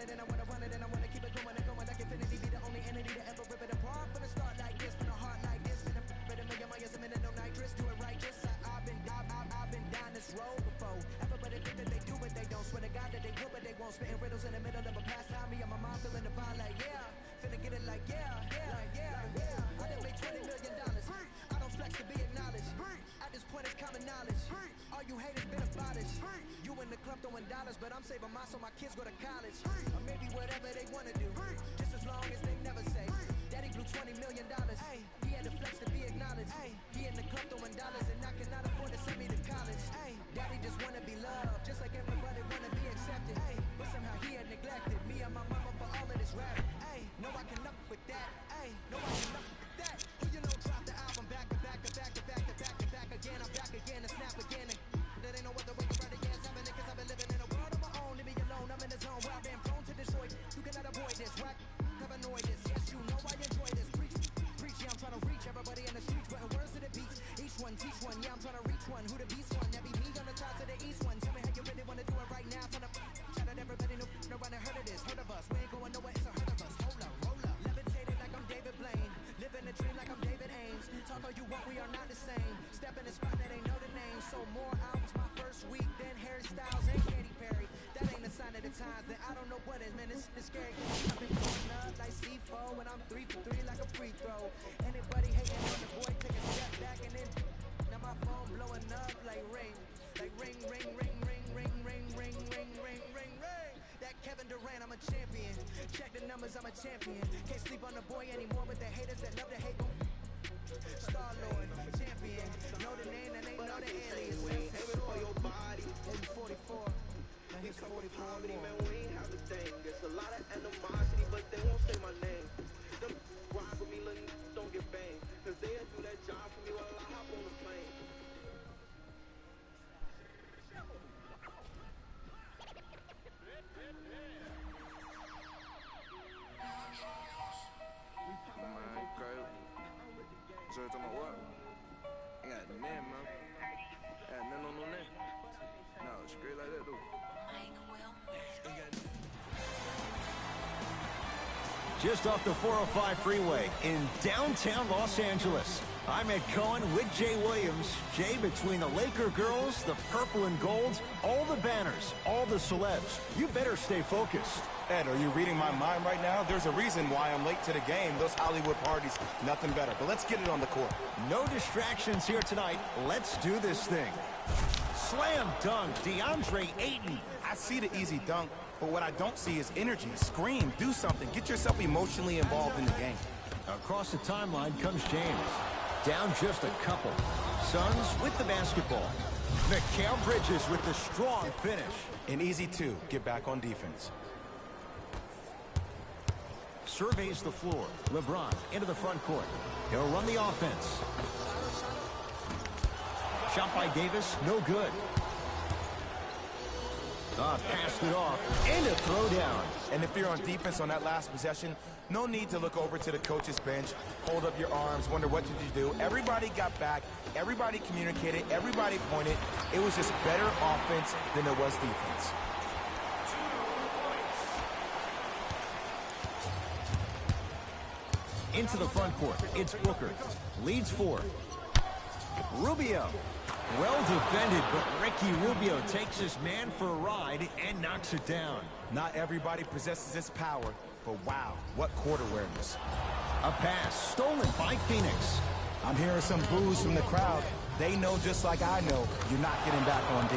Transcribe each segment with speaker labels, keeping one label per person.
Speaker 1: it and I wanna run it and I wanna keep it going and going like infinity. Be the only entity to ever rip it apart. From the start like this, from the heart like this. Been a million miles a minute, no nitrous. Do it righteous. I've been down this road before. Everybody think that they do, but they don't. Swear to God that they will, but they won't. Spitting riddles in the middle of a pastime. Me and my mom feeling the vibe like finna get it like I done made $20 million. I don't flex to be acknowledged. At this point it's common knowledge. All you haters been abolished. You in the club throwing dollars, but I'm saving mine so my kids go to college. Or maybe whatever they wanna do, just as long as they never say Daddy blew $20 million. He had to flex to be acknowledged. He in the club throwing dollars and I cannot afford to send me to college. Daddy just wanna be loved, just like everybody wanna be accepted. But somehow he had neglected me and my mama for all of this rap. No, I can up with that. No, I can up with that. Who you know dropped the album back to back to back to back to back to back again. I'm back again and snap again. There ain't no other way to write again. Happening cause I've been living in a world of my own. Leave me alone, I'm in the zone where I've been prone to destroy. You cannot avoid this, right? Have annoyed this. Yes, you know I enjoy this. Preach, yeah, I'm trying to reach everybody in the streets, putting words to the beats. Each one, teach one, yeah, I'm trying to reach one. Who the beast one? That be me on the top to the east one. Tell me how you really wanna do it right now. Trying to shout at everybody, nobody heard of this, heard of us. We ain't going nowhere, it's a hurt of us. Roll up, levitated like I'm David Blaine. Living a dream like I'm David Ames. Talk all you want, we are not the same. Step in the spot that ain't know the name. So more albums my first week than hairstyles and Katy Perry. That ain't a sign of the times, then I don't know what is, man, it's scary. I've been going up like C4 when I'm 3 for 3 like a free throw. Anybody hating on the boy, take a step back and then now my phone blowing up like ring. Like ring, ring, ring, ring, ring, ring, ring, ring, ring, ring, ring. That Kevin Durant, I'm a champion. Check the numbers, I'm a champion. Can't sleep on the boy anymore, but the haters that love to hate gon' Star-Lord, champion. Know the name and they know the alias. Aiming for your body. 44. Now he's 44 more. Man, we ain't have a thing. There's a lot of animosity, but they won't say my name. Them ride with me, little don't get banged. Cause they'll do that job for me while I hop on the plane.
Speaker 2: So it's on my what? I got the man, man. I got nothing on that. No, straight like that, though.
Speaker 3: Just off the 405 freeway in downtown Los Angeles. I'm Ed Cohen with Jay Williams. Jay, between the Laker girls, the purple and gold, all the banners, all the celebs, you better stay focused.
Speaker 4: Ed, are you reading my mind right now? There's a reason why I'm late to the game. Those Hollywood parties, nothing better. But let's get it on the court.
Speaker 3: No distractions here tonight. Let's do this thing. Slam dunk, DeAndre Ayton.
Speaker 4: I see the easy dunk, but what I don't see is energy. Scream, do something. Get yourself emotionally involved in the game.
Speaker 3: Across the timeline comes James. Down just a couple. Suns with the basketball. Mikal Bridges with the strong finish.
Speaker 4: An easy two. Get back on defense.
Speaker 3: Surveys the floor. LeBron into the front court. He'll run the offense. Shot by Davis, no good. Passed it off. And a throwdown.
Speaker 4: And if you're on defense on that last possession, no need to look over to the coach's bench, hold up your arms, wonder what did you do. Everybody got back. Everybody communicated. Everybody pointed. It was just better offense than there was defense.
Speaker 3: Into the front court, it's Booker. Leads 4. Rubio. Well defended, but Ricky Rubio takes his man for a ride and knocks it down.
Speaker 4: Not everybody possesses this power, but wow, what court awareness.
Speaker 3: A pass stolen by Phoenix.
Speaker 4: I'm hearing some boos from the crowd. They know just like I know you're not getting back on D.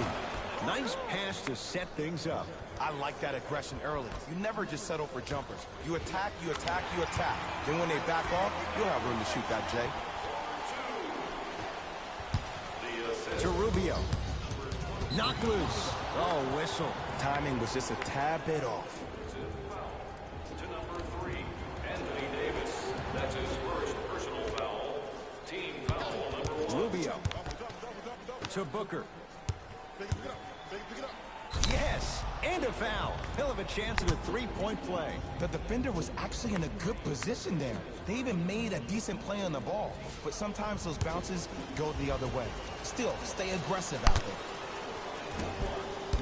Speaker 3: Nice pass to set things up.
Speaker 4: I like that aggression early. You never just settle for jumpers. You attack, you attack, you attack. Then when they back off, you'll have room to shoot that, Jay.
Speaker 3: To Rubio. Knock loose. Oh, whistle.
Speaker 4: Timing was just a tad bit off.
Speaker 5: To number 3, Anthony Davis. That's his first personal foul. Team foul number 1.
Speaker 3: Rubio. To Booker. Yes, and a foul. He'll have a chance at a three-point play.
Speaker 4: The defender was actually in a good position there. They even made a decent play on the ball. But sometimes those bounces go the other way. Still, stay aggressive out there.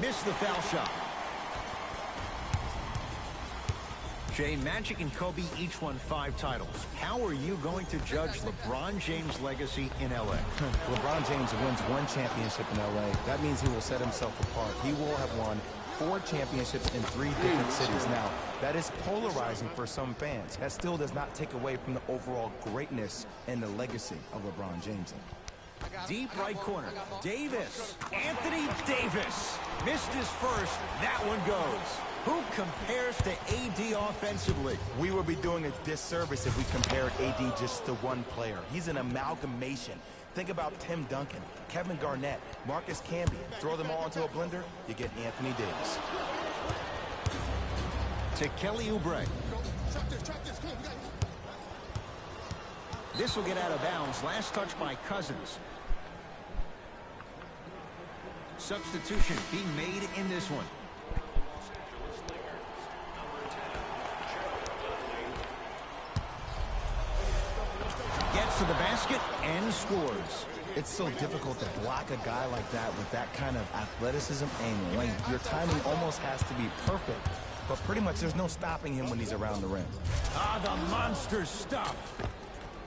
Speaker 3: Missed the foul shot. Jay, Magic and Kobe each won 5 titles. How are you going to judge LeBron James' legacy in L.A.?
Speaker 4: LeBron James wins 1 championship in L.A. That means he will set himself apart. He will have won 4 championships in 3 different cities. Now, that is polarizing for some fans. That still does not take away from the overall greatness and the legacy of LeBron James.
Speaker 3: Deep right corner, Davis. Anthony Davis missed his first. That one goes. Who compares to AD offensively?
Speaker 4: We would be doing a disservice if we compared AD just to one player. He's an amalgamation. Think about Tim Duncan, Kevin Garnett, Marcus Camby. Throw them all into a blender, you get Anthony Davis.
Speaker 3: To Kelly Oubre. This will get out of bounds. Last touch by Cousins. Substitution being made in this one. Gets to the basket and scores.
Speaker 4: It's so difficult to block a guy like that with that kind of athleticism and length. Your timing almost has to be perfect, but pretty much there's no stopping him when he's around the rim.
Speaker 3: Ah, the monster stuff.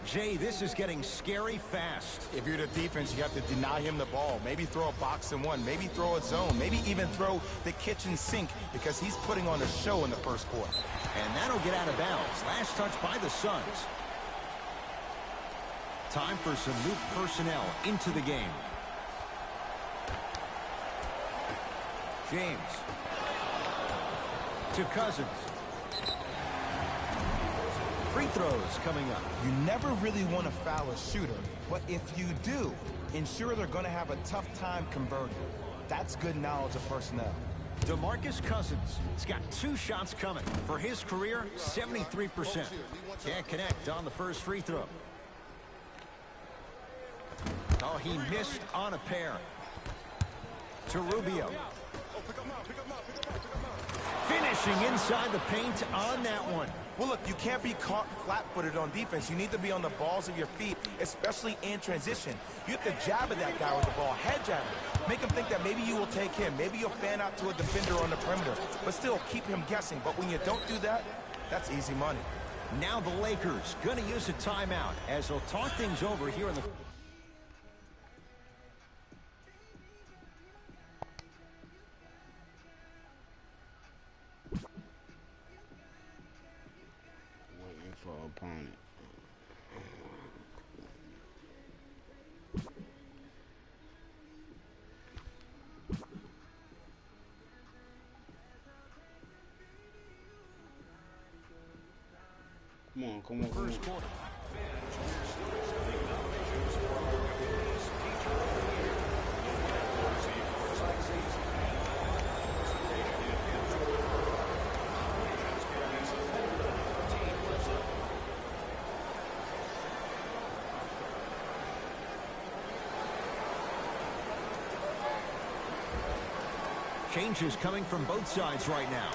Speaker 3: Jay, this is getting scary fast.
Speaker 4: If you're the defense, you have to deny him the ball. Maybe throw a box and one. Maybe throw a zone. Maybe even throw the kitchen sink because he's putting on a show in the first quarter.
Speaker 3: And that'll get out of bounds. Last touch by the Suns. Time for some new personnel into the game. James. To Cousins. Free throws coming up.
Speaker 4: You never really want to foul a shooter, but if you do, ensure they're going to have a tough time converting. That's good knowledge of personnel.
Speaker 3: DeMarcus Cousins has got 2 shots coming. For his career, 73%. Can't connect on the first free throw. Oh, he missed on a pair. To Rubio. Finishing inside the paint on that one.
Speaker 4: Well, look, you can't be caught flat-footed on defense. You need to be on the balls of your feet, especially in transition. You have to jab at that guy with the ball, head jab him. Make him think that maybe you will take him. Maybe you'll fan out to a defender on the perimeter, but still keep him guessing. But when you don't do that, that's easy money.
Speaker 3: Now the Lakers going to use a timeout as they'll talk things over here in the...
Speaker 6: For opponent. Come on.
Speaker 3: First quarter. Changes coming from both sides right now.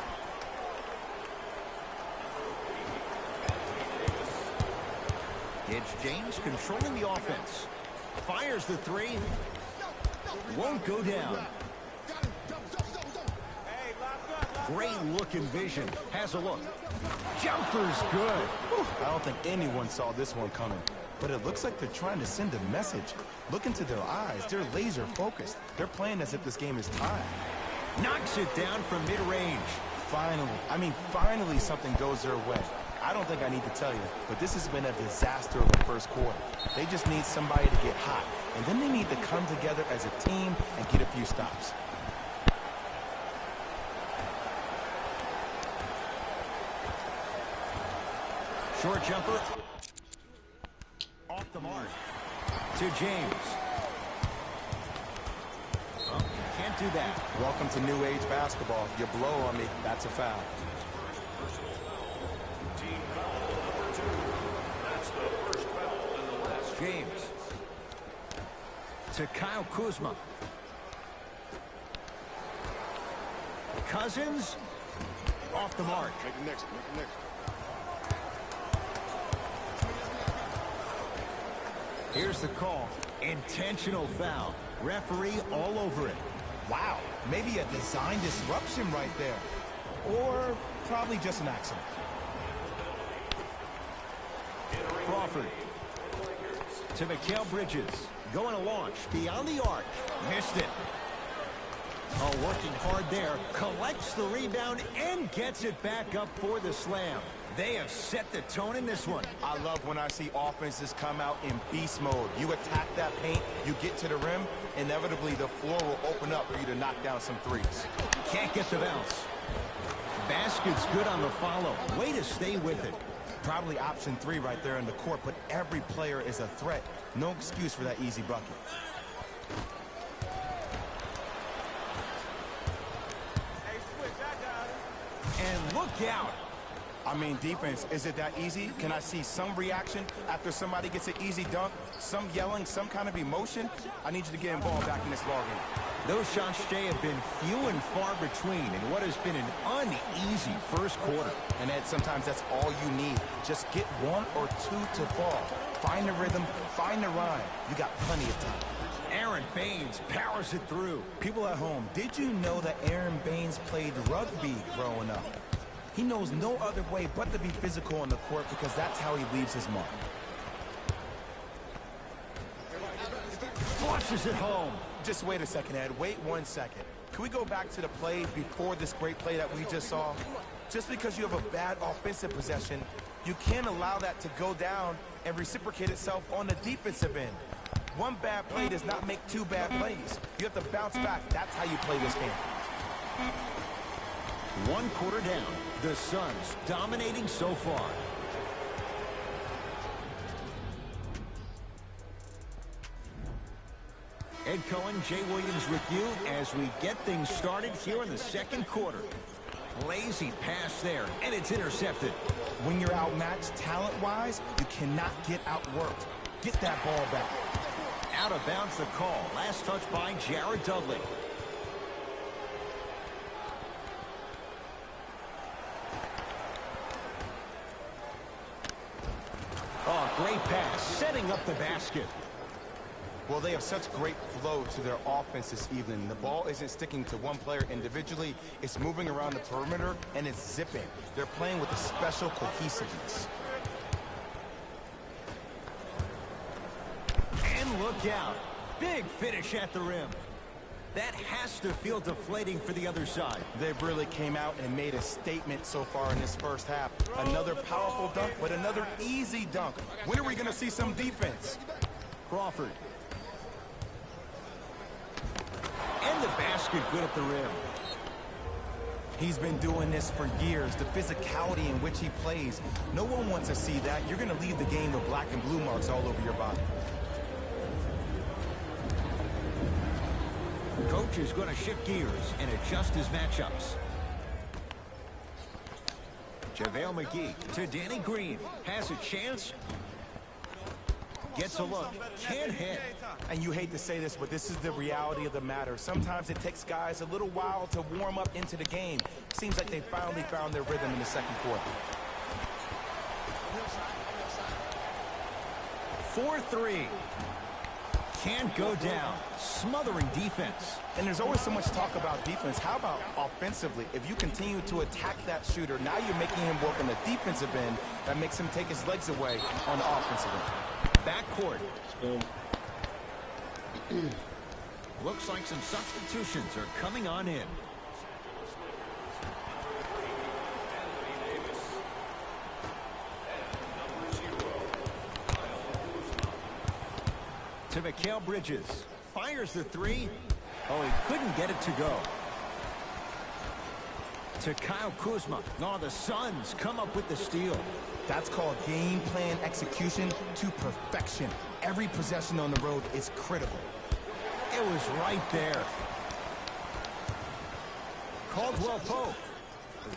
Speaker 3: It's James controlling the offense. Fires the 3. Won't go down. Great looking vision. Has a look. Jumper's good.
Speaker 4: Whew, I don't think anyone saw this one coming. But it looks like they're trying to send a message. Look into their eyes. They're laser focused. They're playing as if this game is tied.
Speaker 3: Knocks it down from mid-range.
Speaker 4: Finally something goes their way. I don't think I need to tell you, but this has been a disaster of the first quarter. They just need somebody to get hot, and then they need to come together as a team and get a few stops.
Speaker 3: Short jumper. Off the mark. To James. Oh, can't do that.
Speaker 4: Welcome to new age basketball. You blow on me, that's a foul.
Speaker 5: Team foul number 2. That's the first foul in the last.
Speaker 3: James. To Kyle Kuzma. Cousins. Off the mark.
Speaker 6: Make the next.
Speaker 3: Here's the call. Intentional foul. Referee all over it.
Speaker 4: Wow, maybe a design disruption right there. Or probably just an accident.
Speaker 3: Crawford. To Mikal Bridges. Going to launch. Beyond the arc. Missed it. Oh, working hard there. Collects the rebound and gets it back up for the slam. They have set the tone in this one.
Speaker 4: I love when I see offenses come out in beast mode. You attack that paint, you get to the rim, inevitably the floor will open up for you to knock down some threes.
Speaker 3: Can't get the bounce. Basket's good on the follow. Way to stay with it.
Speaker 4: Probably option 3 right there in the court, but every player is a threat. No excuse for that easy bucket.
Speaker 3: And look out.
Speaker 4: I mean, defense, is it that easy? Can I see some reaction after somebody gets an easy dunk? Some yelling, some kind of emotion? I need you to get involved back in this ballgame.
Speaker 3: Those shots, Jay, have been few and far between in what has been an uneasy first quarter.
Speaker 4: And Ed, sometimes that's all you need. Just get 1 or 2 to fall. Find the rhythm, find the rhyme. You got plenty of time.
Speaker 3: Aaron Baines powers it through.
Speaker 4: People at home, did you know that Aaron Baines played rugby growing up? He knows no other way but to be physical on the court because that's how he leaves his mark.
Speaker 3: Flushes it home.
Speaker 4: Just wait a second, Ed. Wait 1 second. Can we go back to the play before this great play that we just saw? Just because you have a bad offensive possession, you can't allow that to go down and reciprocate itself on the defensive end. 1 bad play does not make 2 bad plays. You have to bounce back. That's how you play this game.
Speaker 3: 1 quarter down. The Suns dominating so far. Ed Cohen, Jay Williams with you as we get things started here in the second quarter. Lazy pass there, and it's intercepted.
Speaker 4: When you're outmatched talent-wise, you cannot get outworked. Get that ball back.
Speaker 3: Out of bounds the call. Last touch by Jared Dudley. Oh, great pass, setting up the basket.
Speaker 4: Well, they have such great flow to their offense this evening. The ball isn't sticking to one player individually. It's moving around the perimeter, and it's zipping. They're playing with a special cohesiveness.
Speaker 3: And look out. Big finish at the rim. That has to feel deflating for the other side.
Speaker 4: They really came out and made a statement so far in this first half. Another powerful dunk, but another easy dunk. When are we going to see some defense?
Speaker 3: Crawford. And the basket good at the rim.
Speaker 4: He's been doing this for years. The physicality in which he plays. No one wants to see that. You're going to leave the game with black and blue marks all over your body.
Speaker 3: Coach is going to shift gears and adjust his matchups. JaVale McGee to Danny Green. Has a chance. Gets a look. Can't hit.
Speaker 4: And you hate to say this, but this is the reality of the matter. Sometimes it takes guys a little while to warm up into the game. Seems like they finally found their rhythm in the second quarter.
Speaker 3: 4-3. Can't go down. Smothering defense.
Speaker 4: And there's always so much talk about defense. How about offensively? If you continue to attack that shooter, now you're making him work on the defensive end. That makes him take his legs away on the offensive end.
Speaker 3: Backcourt. Looks like some substitutions are coming on in. To Mikal Bridges. Fires the 3. Oh, he couldn't get it to go. To Kyle Kuzma. Oh, the Suns come up with the steal.
Speaker 4: That's called game plan execution to perfection. Every possession on the road is critical.
Speaker 3: It was right there. Caldwell Pope.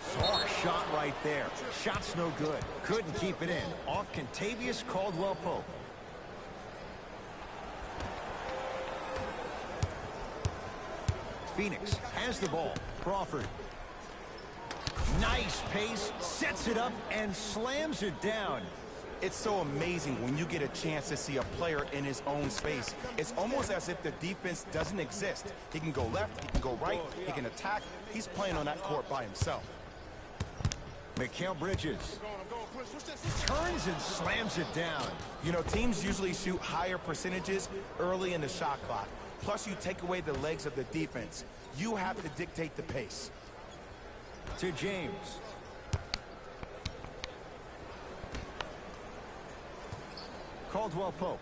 Speaker 3: Saw a shot right there. Shot's no good. Couldn't keep it in. Off Contavious Caldwell Pope. Phoenix has the ball. Crawford. Nice pace. Sets it up and slams it down.
Speaker 4: It's so amazing when you get a chance to see a player in his own space. It's almost as if the defense doesn't exist. He can go left, he can go right, he can attack. He's playing on that court by himself.
Speaker 3: Mikal Bridges. Turns and slams it down.
Speaker 4: You know, teams usually shoot higher percentages early in the shot clock. Plus, you take away the legs of the defense. You have to dictate the pace.
Speaker 3: To James. Caldwell Pope.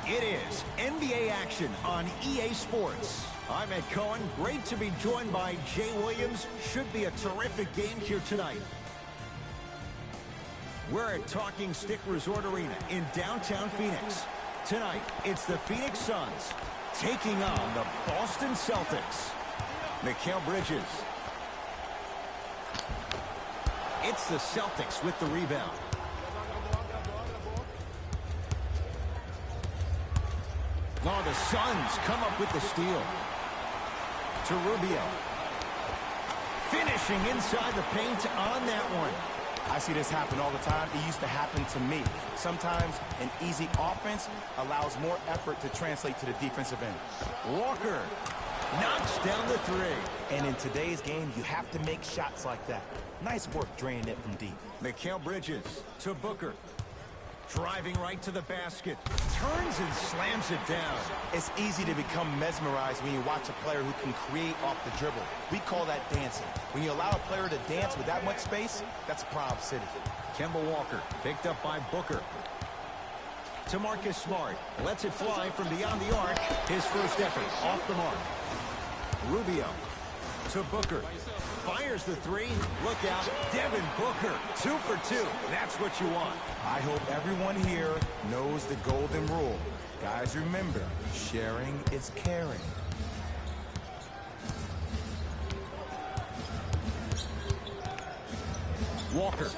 Speaker 3: It is NBA action on EA Sports. I'm Ed Cohen. Great to be joined by Jay Williams. Should be a terrific game here tonight. We're at Talking Stick Resort Arena in downtown Phoenix. Tonight, it's the Phoenix Suns taking on the Boston Celtics. Mikal Bridges. It's the Celtics with the rebound. Oh, the Suns come up with the steal. To Rubio. Finishing inside the paint on that one.
Speaker 4: I see this happen all the time. It used to happen to me. Sometimes an easy offense allows more effort to translate to the defensive end.
Speaker 3: Walker knocks down the three.
Speaker 4: And in today's game, you have to make shots like that. Nice work draining it from deep.
Speaker 3: Mikal Bridges to Booker. Driving right to the basket. Turns and slams it down.
Speaker 4: It's easy to become mesmerized when you watch a player who can create off the dribble. We call that dancing. When you allow a player to dance with that much space, that's Prob City.
Speaker 3: Kemba Walker picked up by Booker. To Marcus Smart. Lets it fly from beyond the arc. His first effort off the mark. Rubio to Booker. Fires the three. Look out. Devin Booker. 2 for 2. That's what you want.
Speaker 4: I hope everyone here knows the golden rule. Guys, remember, sharing is caring.
Speaker 3: Walker.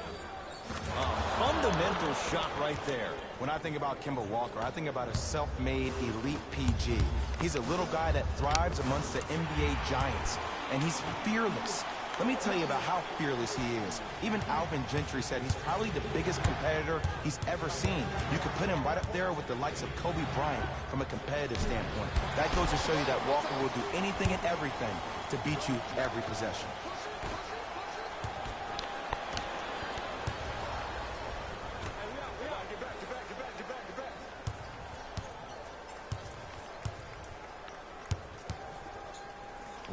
Speaker 3: A fundamental shot right there.
Speaker 4: When I think about Kemba Walker, I think about a self-made elite PG. He's a little guy that thrives amongst the NBA giants, and he's fearless. Let me tell you about how fearless he is. Even Alvin Gentry said he's probably the biggest competitor he's ever seen. You could put him right up there with the likes of Kobe Bryant from a competitive standpoint. That goes to show you that Walker will do anything and everything to beat you every possession.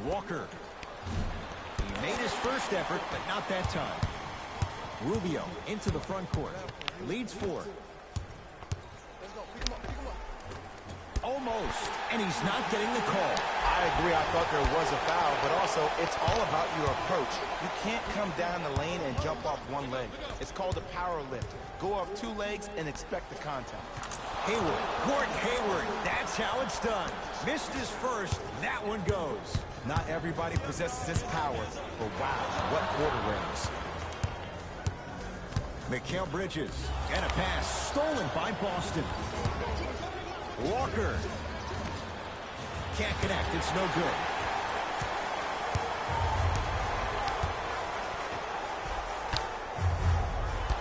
Speaker 3: Walker. He made his first effort, but not that time. Rubio into the front court. Leads 4. Almost. And he's not getting the call.
Speaker 4: I agree. I thought there was a foul, but also it's all about your approach. You can't come down the lane and jump off one leg. It's called a power lift. Go off 2 legs and expect the contact.
Speaker 3: Hayward. Gordon Hayward. That's how it's done. Missed his first. That one goes.
Speaker 4: Not everybody possesses this power, but wow, what quarter wears.
Speaker 3: Mikal Bridges. And a pass stolen by Boston. Walker. Can't connect. It's no good.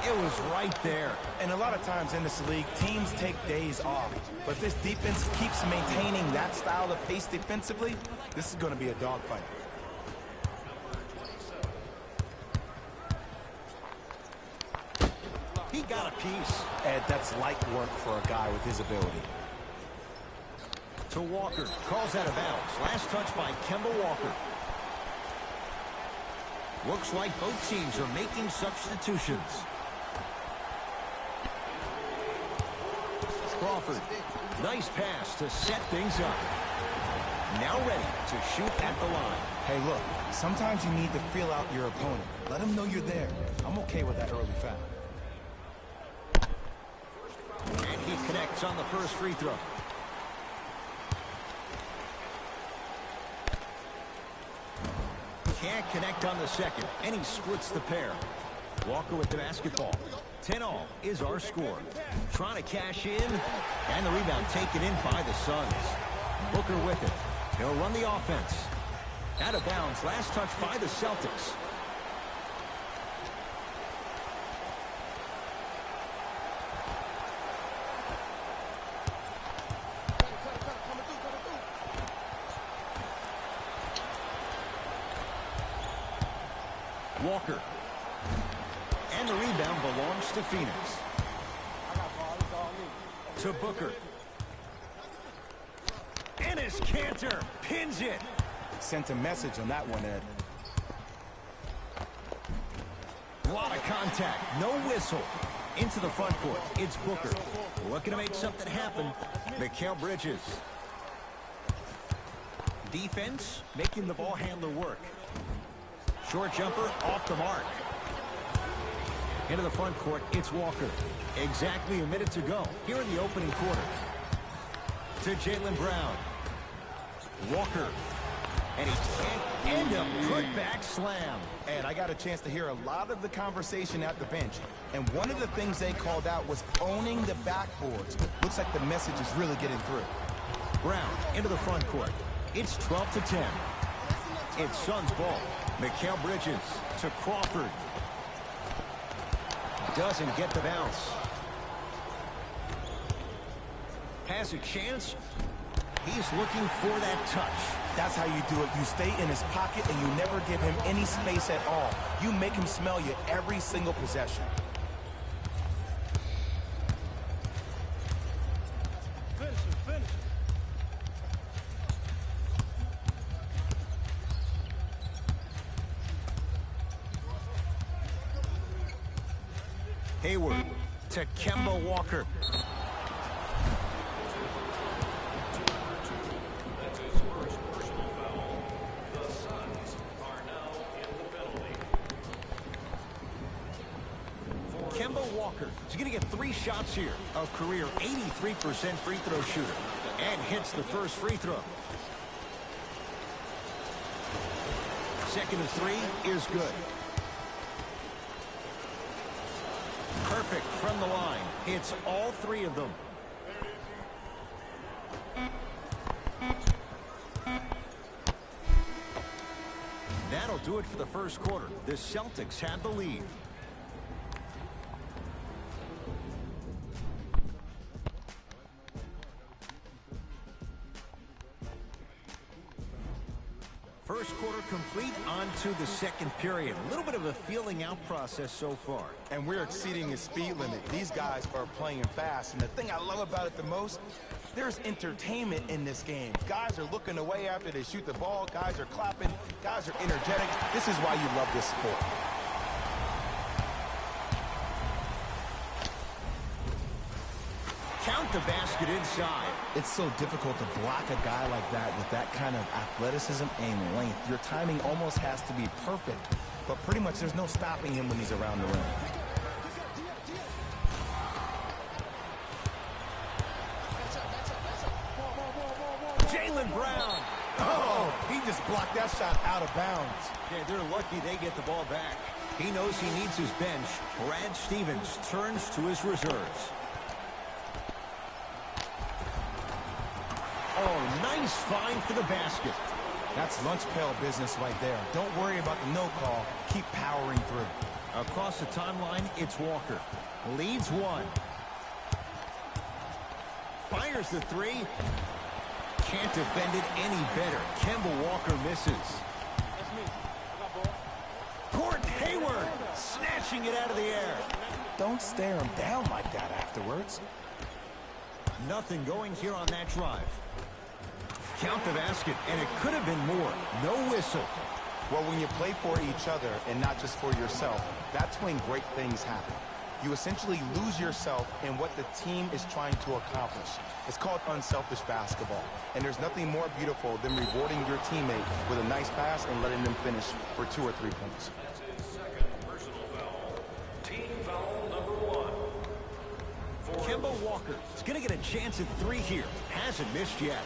Speaker 3: It was right there.
Speaker 4: And a lot of times in this league, teams take days off. But if this defense keeps maintaining that style of pace defensively, this is going to be a dogfight.
Speaker 3: He got a piece.
Speaker 4: Ed, that's light work for a guy with his ability.
Speaker 3: To Walker. Calls out of bounds. Last touch by Kemba Walker. Looks like both teams are making substitutions. Crawford. Nice pass to set things up. Now ready to shoot at the line.
Speaker 4: Hey, look, sometimes you need to feel out your opponent. Let him know you're there. I'm okay with that early foul.
Speaker 3: And he connects on the first free throw. Can't connect on the second, and he splits the pair. Walker with the basketball. 10-all is our score. Trying to cash in, and the rebound taken in by the Suns. Booker with it. He'll run the offense. Out of bounds, last touch by the Celtics. Walker. And the rebound belongs to Phoenix. To Booker. And his canter pins it.
Speaker 4: Sent a message on that one, Ed.
Speaker 3: A lot of contact. No whistle. Into the front court. It's Booker. Looking to make something happen. Mikal Bridges. Defense making the ball handler work. Short jumper off the mark. Into the front court, it's Walker. Exactly a minute to go here in the opening quarter. To Jaylen Brown. Walker. And he can't end a putback slam.
Speaker 4: And I got a chance to hear a lot of the conversation at the bench. And one of the things they called out was owning the backboards. Looks like the message is really getting through.
Speaker 3: Brown into the front court. It's 12-10. It's Suns ball. Mikal Bridges to Crawford. Doesn't get the bounce. Has a chance. He's looking for that touch.
Speaker 4: That's how you do it. You stay in his pocket and you never give him any space at all. You make him smell you every single possession.
Speaker 3: Hayward to Kemba Walker.
Speaker 5: That's his first personal foul. The Suns are now in the penalty.
Speaker 3: Kemba Walker is going to get 3 shots here. A career 83% free throw shooter. And hits the first free throw. Second of 3 is good. Perfect from the line. Hits all 3 of them. That'll do it for the first quarter. The Celtics have the lead. First quarter complete, on to the second period. A little bit of a feeling out process so far.
Speaker 4: And we're exceeding the speed limit. These guys are playing fast. And the thing I love about it the most, there's entertainment in this game. Guys are looking away after they shoot the ball. Guys are clapping. Guys are energetic. This is why you love this sport.
Speaker 3: Count the basket inside.
Speaker 4: It's so difficult to block a guy like that with that kind of athleticism and length. Your timing almost has to be perfect, but pretty much there's no stopping him when he's around the rim.
Speaker 3: Jaylen Brown.
Speaker 4: Oh, he just blocked that shot out of bounds.
Speaker 3: Yeah, they're lucky they get the ball back. He knows he needs his bench. Brad Stevens turns to his reserves. Oh, nice find for the basket.
Speaker 4: That's lunch pail business right there. Don't worry about the no call. Keep powering through.
Speaker 3: Across the timeline, it's Walker. Leads one. Fires the three. Can't defend it any better. Kemba Walker misses. Gordon Hayward snatching it out of the air.
Speaker 4: Don't stare him down like that afterwards.
Speaker 3: Nothing going here on that drive. Count the basket, and it could have been more. No whistle.
Speaker 4: Well, when you play for each other and not just for yourself, that's when great things happen. You essentially lose yourself in what the team is trying to accomplish. It's called unselfish basketball. And there's nothing more beautiful than rewarding your teammate with a nice pass and letting them finish for 2 or 3 points.
Speaker 5: That's his second personal foul. Team foul number 1.
Speaker 3: Kemba Walker is going to get a chance at 3 here. Hasn't missed yet.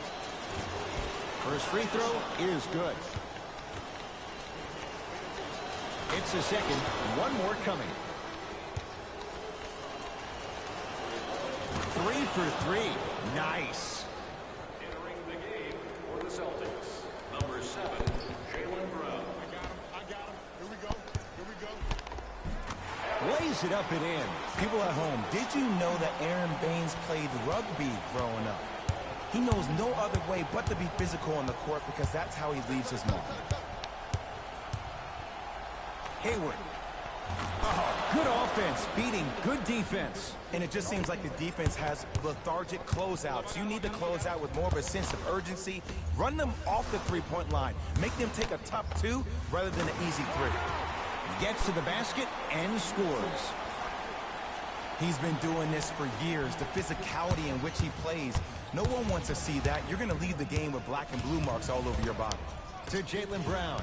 Speaker 3: First free throw is good. It's the second. One more coming. 3 for 3. Nice.
Speaker 5: Entering the game for the Celtics, number 7, Jaylen Brown.
Speaker 7: I got him. Here we go.
Speaker 3: Lays it up and in.
Speaker 4: People at home, did you know that Aaron Baines played rugby growing up? He knows no other way but to be physical on the court because that's how he leaves his mark.
Speaker 3: Hayward. Oh, good offense beating good defense.
Speaker 4: And it just seems like the defense has lethargic closeouts. You need to close out with more of a sense of urgency. Run them off the three-point line. Make them take a tough 2 rather than an easy 3.
Speaker 3: Gets to the basket and scores.
Speaker 4: He's been doing this for years. The physicality in which he plays. No one wants to see that. You're going to leave the game with black and blue marks all over your body.
Speaker 3: To Jaylen Brown.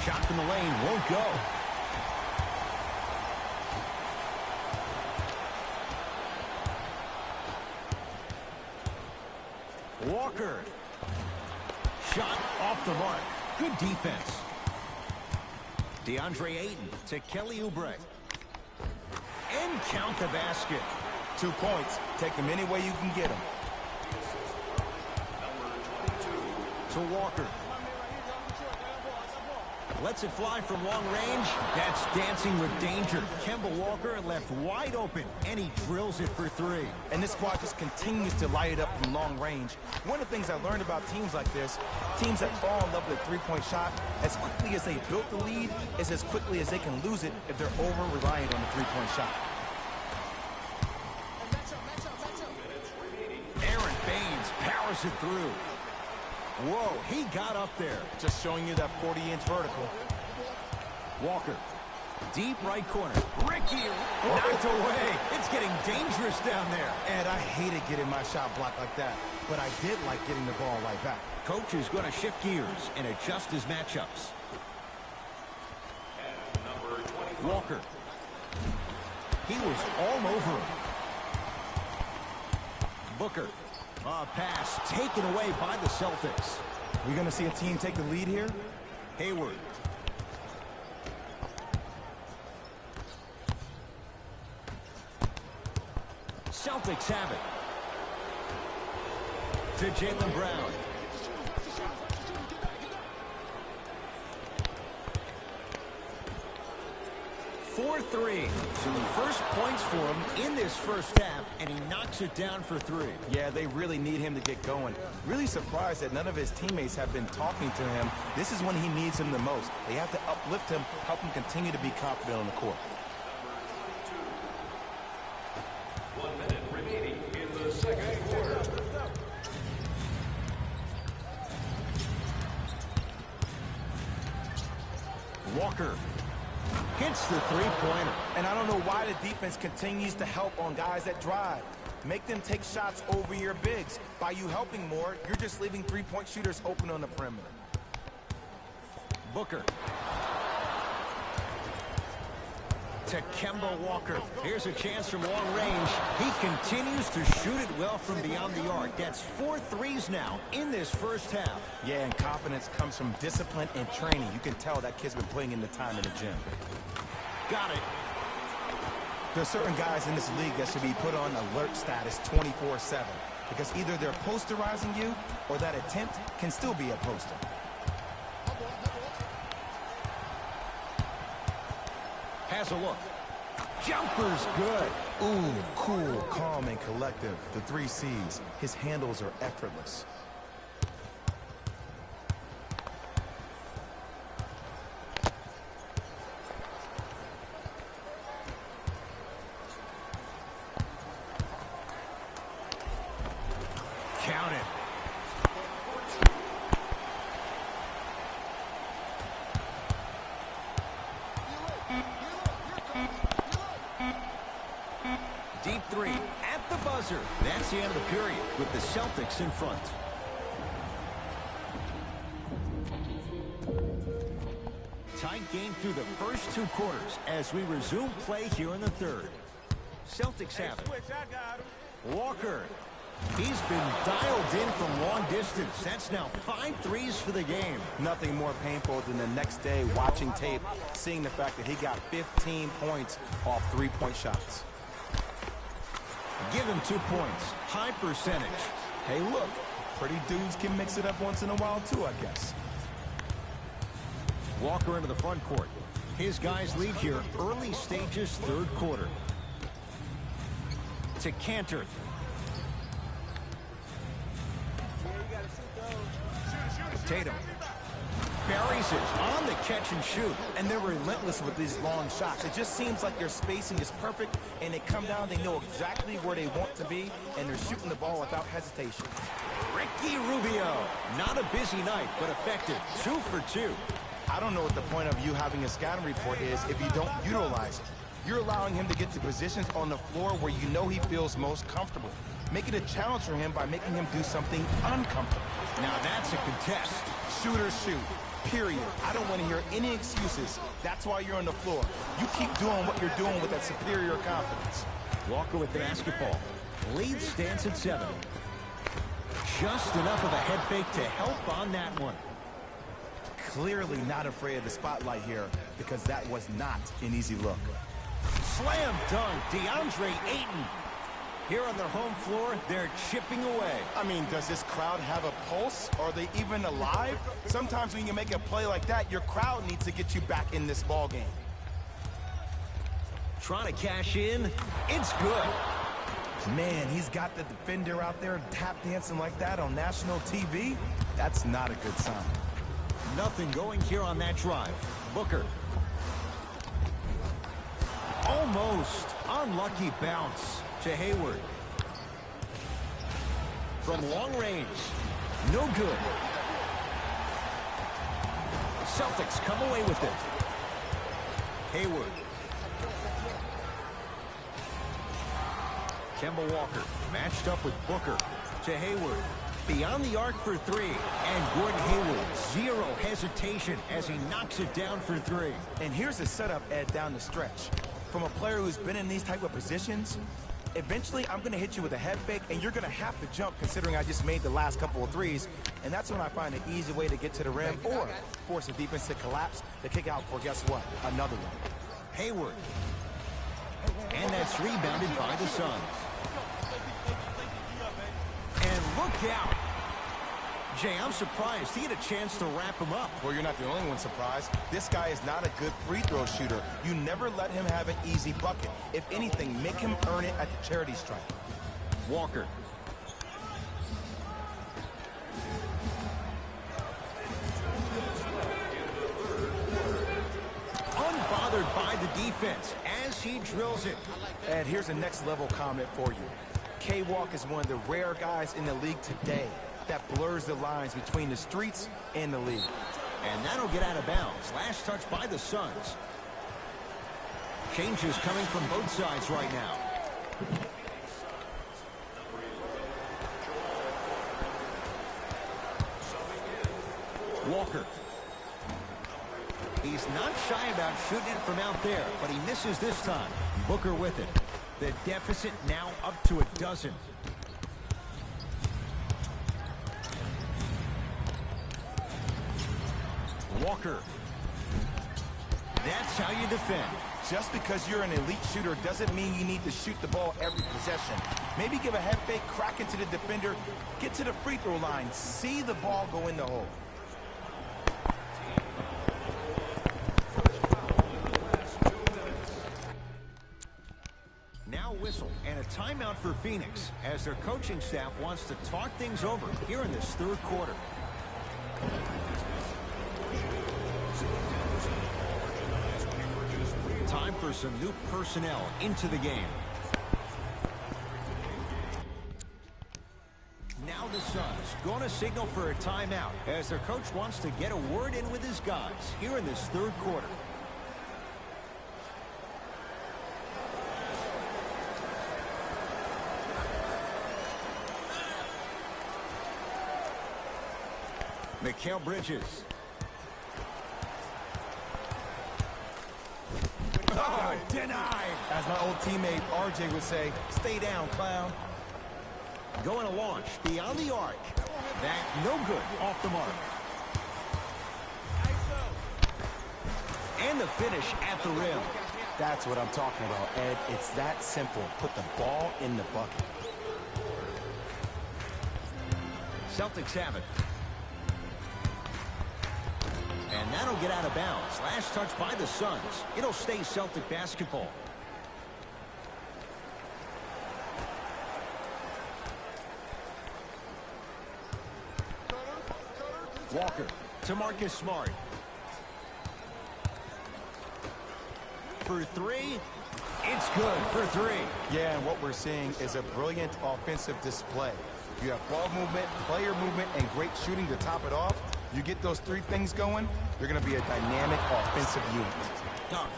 Speaker 3: Shot from the lane won't go. Walker. Shot off the mark. Good defense. DeAndre Ayton to Kelly Oubre. And count the basket.
Speaker 4: 2 points. Take them any way you can get them.
Speaker 3: To Walker. Lets it fly from long range. That's dancing with danger. Kemba Walker left wide open, and he drills it for 3.
Speaker 4: And this squad just continues to light it up from long range. One of the things I learned about teams like this, teams that fall in love with a three-point shot, as quickly as they built the lead, is as quickly as they can lose it if they're over-reliant on the three-point shot.
Speaker 3: Aaron Baines powers it through. Whoa, he got up there.
Speaker 4: Just showing you that 40-inch vertical.
Speaker 3: Walker, deep right corner. Ricky knocked away. It's getting dangerous down there.
Speaker 4: And I hated getting my shot blocked like that, but I did like getting the ball right back.
Speaker 3: Coach is going to shift gears and adjust his matchups. Walker. He was all over him. Booker. Pass taken away by the Celtics.
Speaker 4: We're going to see a team take the lead here.
Speaker 3: Hayward. Celtics have it. To Jaylen Brown. .4-3. So first points for him in this first half, and he knocks it down for 3.
Speaker 4: Yeah, they really need him to get going. Really surprised that none of his teammates have been talking to him. This is when he needs him the most. They have to uplift him, help him continue to be confident on the court.
Speaker 5: 1 minute remaining in the second quarter.
Speaker 3: Walker hits the three-pointer.
Speaker 4: And I don't know why the defense continues to help on guys that drive. Make them take shots over your bigs. By you helping more, you're just leaving three-point shooters open on the perimeter.
Speaker 3: Booker. To Kemba Walker. Here's a chance from long range. He continues to shoot it well from beyond the arc. That's 4 threes now in this first half.
Speaker 4: Yeah, and confidence comes from discipline and training. You can tell that kid's been putting in the time in the gym.
Speaker 3: Got it.
Speaker 4: There's certain guys in this league that should be put on alert status 24/7 because either they're posterizing you or that attempt can still be a poster.
Speaker 3: has a look. Jumper's good.
Speaker 4: Ooh, cool, calm, and collective. The 3 C's. His handles are effortless.
Speaker 3: Count it. Deep 3 at the buzzer. That's the end of the period with the Celtics in front. Tight game through the first 2 quarters as we resume play here in the third. Celtics have it. Walker. He's been dialed in from long distance. That's now 5 threes for the game.
Speaker 4: Nothing more painful than the next day watching tape, seeing the fact that he got 15 points off 3-point shots.
Speaker 3: Give him 2 points. High percentage.
Speaker 4: Hey, look, pretty dudes can mix it up once in a while, too, I guess.
Speaker 3: Walker into the front court. His guys lead here early stages, third quarter. To Cantor. Tatum. Buries it on the catch and shoot.
Speaker 4: And they're relentless with these long shots. It just seems like their spacing is perfect, and they come down, they know exactly where they want to be, and they're shooting the ball without hesitation.
Speaker 3: Ricky Rubio. Not a busy night, but effective. 2 for 2.
Speaker 4: I don't know what the point of you having a scouting report is if you don't utilize it. You're allowing him to get to positions on the floor where you know he feels most comfortable. Make it a challenge for him by making him do something uncomfortable.
Speaker 3: Now that's a contest.
Speaker 4: Shooters shoot, period. I don't want to hear any excuses. That's why you're on the floor. You keep doing what you're doing with that superior confidence.
Speaker 3: Walker with the basketball. Lead stands at 7. Just enough of a head fake to help on that one.
Speaker 4: Clearly not afraid of the spotlight here because that was not an easy look.
Speaker 3: Slam dunk, DeAndre Ayton. Here on their home floor, they're chipping away.
Speaker 4: I mean, does this crowd have a pulse? Are they even alive? Sometimes when you make a play like that, your crowd needs to get you back in this ball game.
Speaker 3: Trying to cash in. It's good.
Speaker 4: Man, he's got the defender out there tap dancing like that on national TV. That's not a good sign.
Speaker 3: Nothing going here on that drive. Booker. Almost. Unlucky bounce to Hayward. From long range. No good. Celtics come away with it. Hayward. Kemba Walker matched up with Booker to Hayward. Beyond the arc for 3. And Gordon Hayward, 0 hesitation as he knocks it down for 3.
Speaker 4: And here's the setup, Ed, down the stretch. From a player who's been in these type of positions, eventually I'm going to hit you with a head fake, and you're going to have to jump considering I just made the last couple of threes. And that's when I find an easy way to get to the rim or force the defense to collapse to kick out for, guess what, another one.
Speaker 3: Hayward. And that's rebounded by the Suns. And look out. Jay, I'm surprised he had a chance to wrap him up.
Speaker 4: Well, you're not the only one surprised. This guy is not a good free throw shooter. You never let him have an easy bucket. If anything, make him earn it at the charity stripe.
Speaker 3: Walker. Unbothered by the defense as he drills it.
Speaker 4: And here's a next level comment for you. K-Walk is one of the rare guys in the league today that blurs the lines between the streets and the league.
Speaker 3: And that'll get out of bounds. Last touch by the Suns. Changes coming from both sides right now. Walker. He's not shy about shooting it from out there, but he misses this time. Booker with it. The deficit now up to a dozen. Walker. That's how you defend.
Speaker 4: Just because you're an elite shooter doesn't mean you need to shoot the ball every possession. Maybe give a head fake, crack into the defender, get to the free throw line, see the ball go in the hole.
Speaker 3: timeout for Phoenix as their coaching staff wants to talk things over here in this third quarter. Time for some new personnel into the game. Now the Suns going to signal for a timeout as their coach wants to get a word in with his guys here in this third quarter. Mikal Bridges. Oh, denied.
Speaker 4: As my old teammate RJ would say, stay down, clown.
Speaker 3: Going to launch beyond the arc. That no good, off the mark. And the finish at the rim.
Speaker 4: That's what I'm talking about, Ed. It's that simple. Put the ball in the bucket.
Speaker 3: Celtics have it. And that'll get out of bounds. Last touch by the Suns. It'll stay Celtic basketball. Walker to Marcus Smart. For three. It's good for three.
Speaker 4: Yeah, and what we're seeing is a brilliant offensive display. You have ball movement, player movement, and great shooting to top it off. You get those three things going, you're going to be a dynamic offensive unit.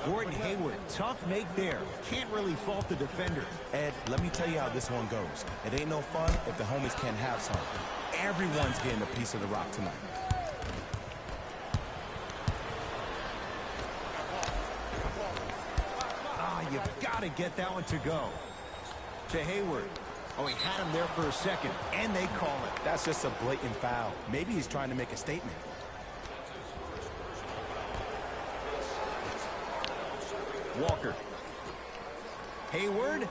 Speaker 3: Gordon Hayward, tough make there. Can't really fault the defender.
Speaker 4: Ed, let me tell you how this one goes. It ain't no fun if the homies can't have some. Everyone's getting a piece of the rock tonight.
Speaker 3: You've got to get that one to go. To Hayward. Oh, he had him there for a second, and they call it.
Speaker 4: That's just a blatant foul. Maybe he's trying to make a statement.
Speaker 3: Walker. Hayward.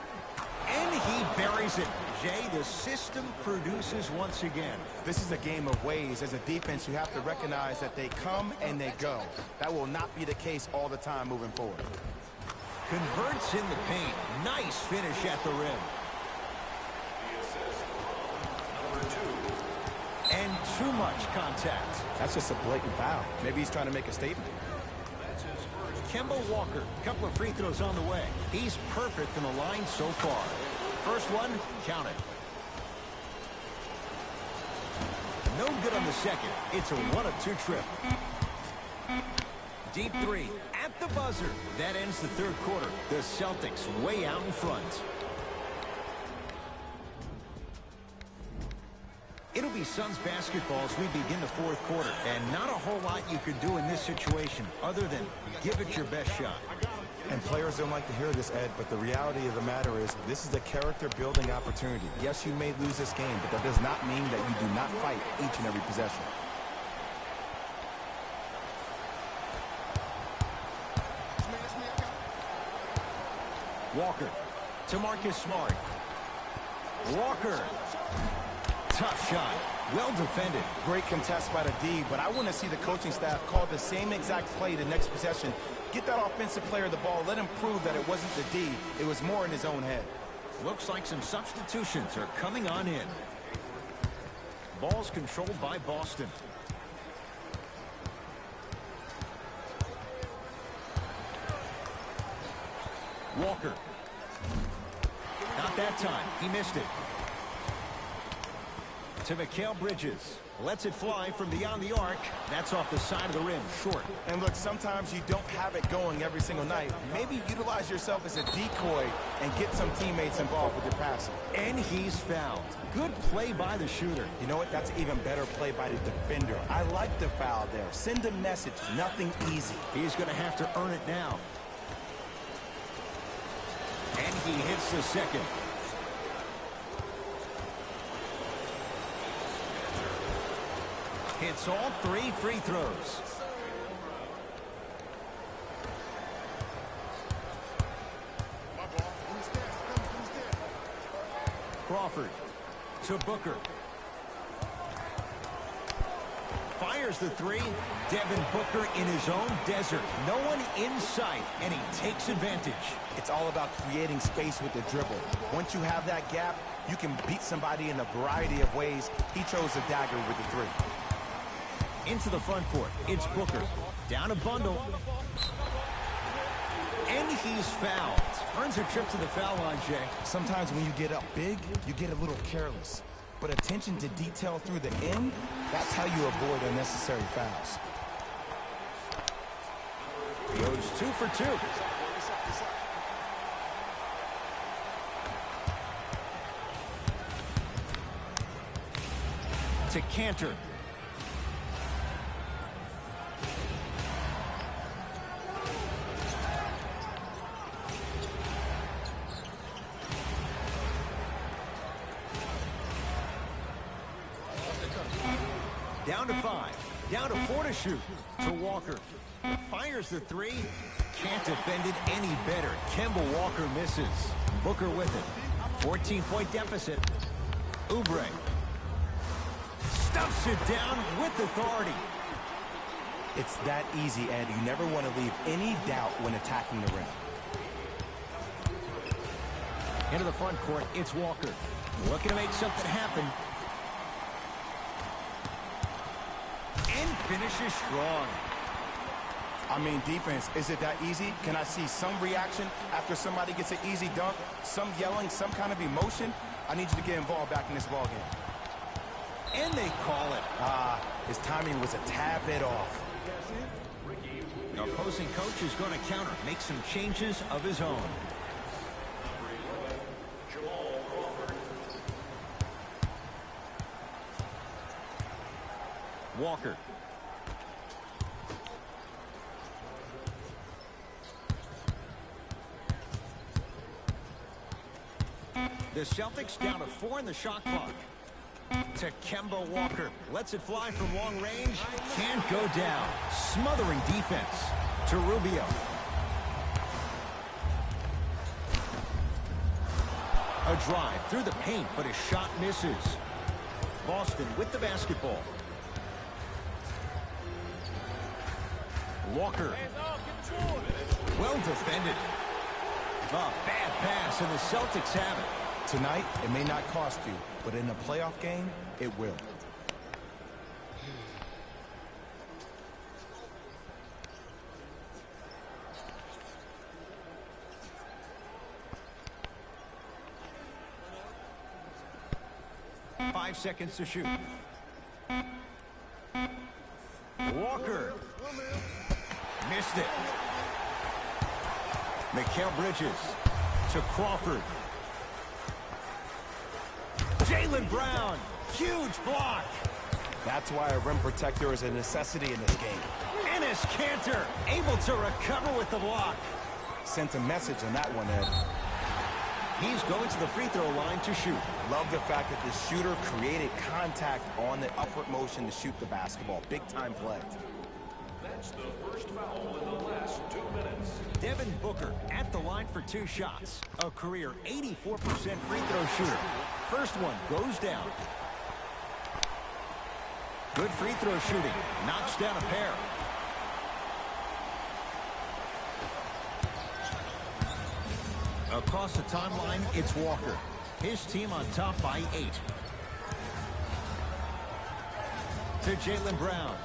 Speaker 3: And he buries it. Jay, the system produces once again.
Speaker 4: This is a game of ways. As a defense, you have to recognize that they come and they go. That will not be the case all the time moving forward.
Speaker 3: Converts in the paint. Nice finish at the rim. And too much contact.
Speaker 4: That's just a blatant foul. Maybe he's trying to make a statement.
Speaker 3: Kemba Walker, a couple of free throws on the way. He's perfect from the line so far. First one, count it. No good on the second. It's a 1-of-2 trip. Deep three at the buzzer. That ends the third quarter. The Celtics way out in front. It'll be Suns basketball as we begin the fourth quarter. And not a whole lot you could do in this situation other than give it your best shot.
Speaker 4: And players don't like to hear this, Ed, but the reality of the matter is this is a character-building opportunity. Yes, you may lose this game, but that does not mean that you do not fight each and every possession.
Speaker 3: Walker to Marcus Smart. Walker. Tough shot. Well defended.
Speaker 4: Great contest by the D, but I want to see the coaching staff call the same exact play the next possession. Get that offensive player the ball. Let him prove that it wasn't the D. It was more in his own head.
Speaker 3: Looks like some substitutions are coming on in. Ball's controlled by Boston. Walker. Not that time. He missed it. To Mikal Bridges. Lets it fly from beyond the arc. That's off the side of the rim, short.
Speaker 4: And look, sometimes you don't have it going every single night. Maybe utilize yourself as a decoy and get some teammates involved with your passing.
Speaker 3: And he's fouled. Good play by the shooter.
Speaker 4: You know what? That's an even better play by the defender. I like the foul there. Send a message. Nothing easy.
Speaker 3: He's going to have to earn it now. And he hits the second. Hits all three free throws. Crawford to Booker. Fires fires the three. Devin Booker in his own desert. No one in sight, and he takes advantage.
Speaker 4: It's all about creating space with the dribble. Once you have that gap, you can beat somebody in a variety of ways. He chose the dagger with the three.
Speaker 3: Into the front court. It's Booker. Down a bundle. And he's fouled. Earns a trip to the foul line, Jay.
Speaker 4: Sometimes when you get up big, you get a little careless. But attention to detail through the end, that's how you avoid unnecessary fouls.
Speaker 3: He goes 2 for 2. To Cantor. Down to 5. Down to 4 to shoot. To Walker. Fires the three. Can't defend it any better. Kemba Walker misses. Booker with it. 14-point deficit. Oubre. Stuffs it down with authority.
Speaker 4: It's that easy, Ed. You never want to leave any doubt when attacking the rim.
Speaker 3: Into the front court, it's Walker. Looking to make something happen. And finishes strong.
Speaker 4: I mean, defense, is it that easy? Can I see some reaction after somebody gets an easy dunk? Some yelling, some kind of emotion? I need you to get involved back in this ball game.
Speaker 3: And they call it.
Speaker 4: His timing was a tad bit off.
Speaker 3: The opposing coach is going to counter, make some changes of his own. Walker. The Celtics down to 4 in the shot clock. To Kemba Walker. Lets it fly from long range. Can't go down. Smothering defense. To Rubio. A drive through the paint, but his shot misses. Boston with the basketball. Walker. Well defended. A bad pass, and the Celtics have it.
Speaker 4: Tonight, it may not cost you, but in a playoff game, it will.
Speaker 3: Five seconds to shoot. Walker. Missed it. Mikal Bridges to Crawford. Jaylen Brown. Huge block.
Speaker 4: That's why a rim protector is a necessity in this game.
Speaker 3: Enes Kanter able to recover with the block.
Speaker 4: Sent a message on that one, Ed.
Speaker 3: He's going to the free throw line to shoot.
Speaker 4: Love the fact that the shooter created contact on the upward motion to shoot the basketball. Big time play.
Speaker 5: That's the first foul in the last 2 minutes.
Speaker 3: Devin Booker at the line for 2 shots. A career 84% free throw shooter. First one goes down. Good free throw shooting. Knocks down a pair. Across the timeline, it's Walker. His team on top by 8. To Jaylen Brown.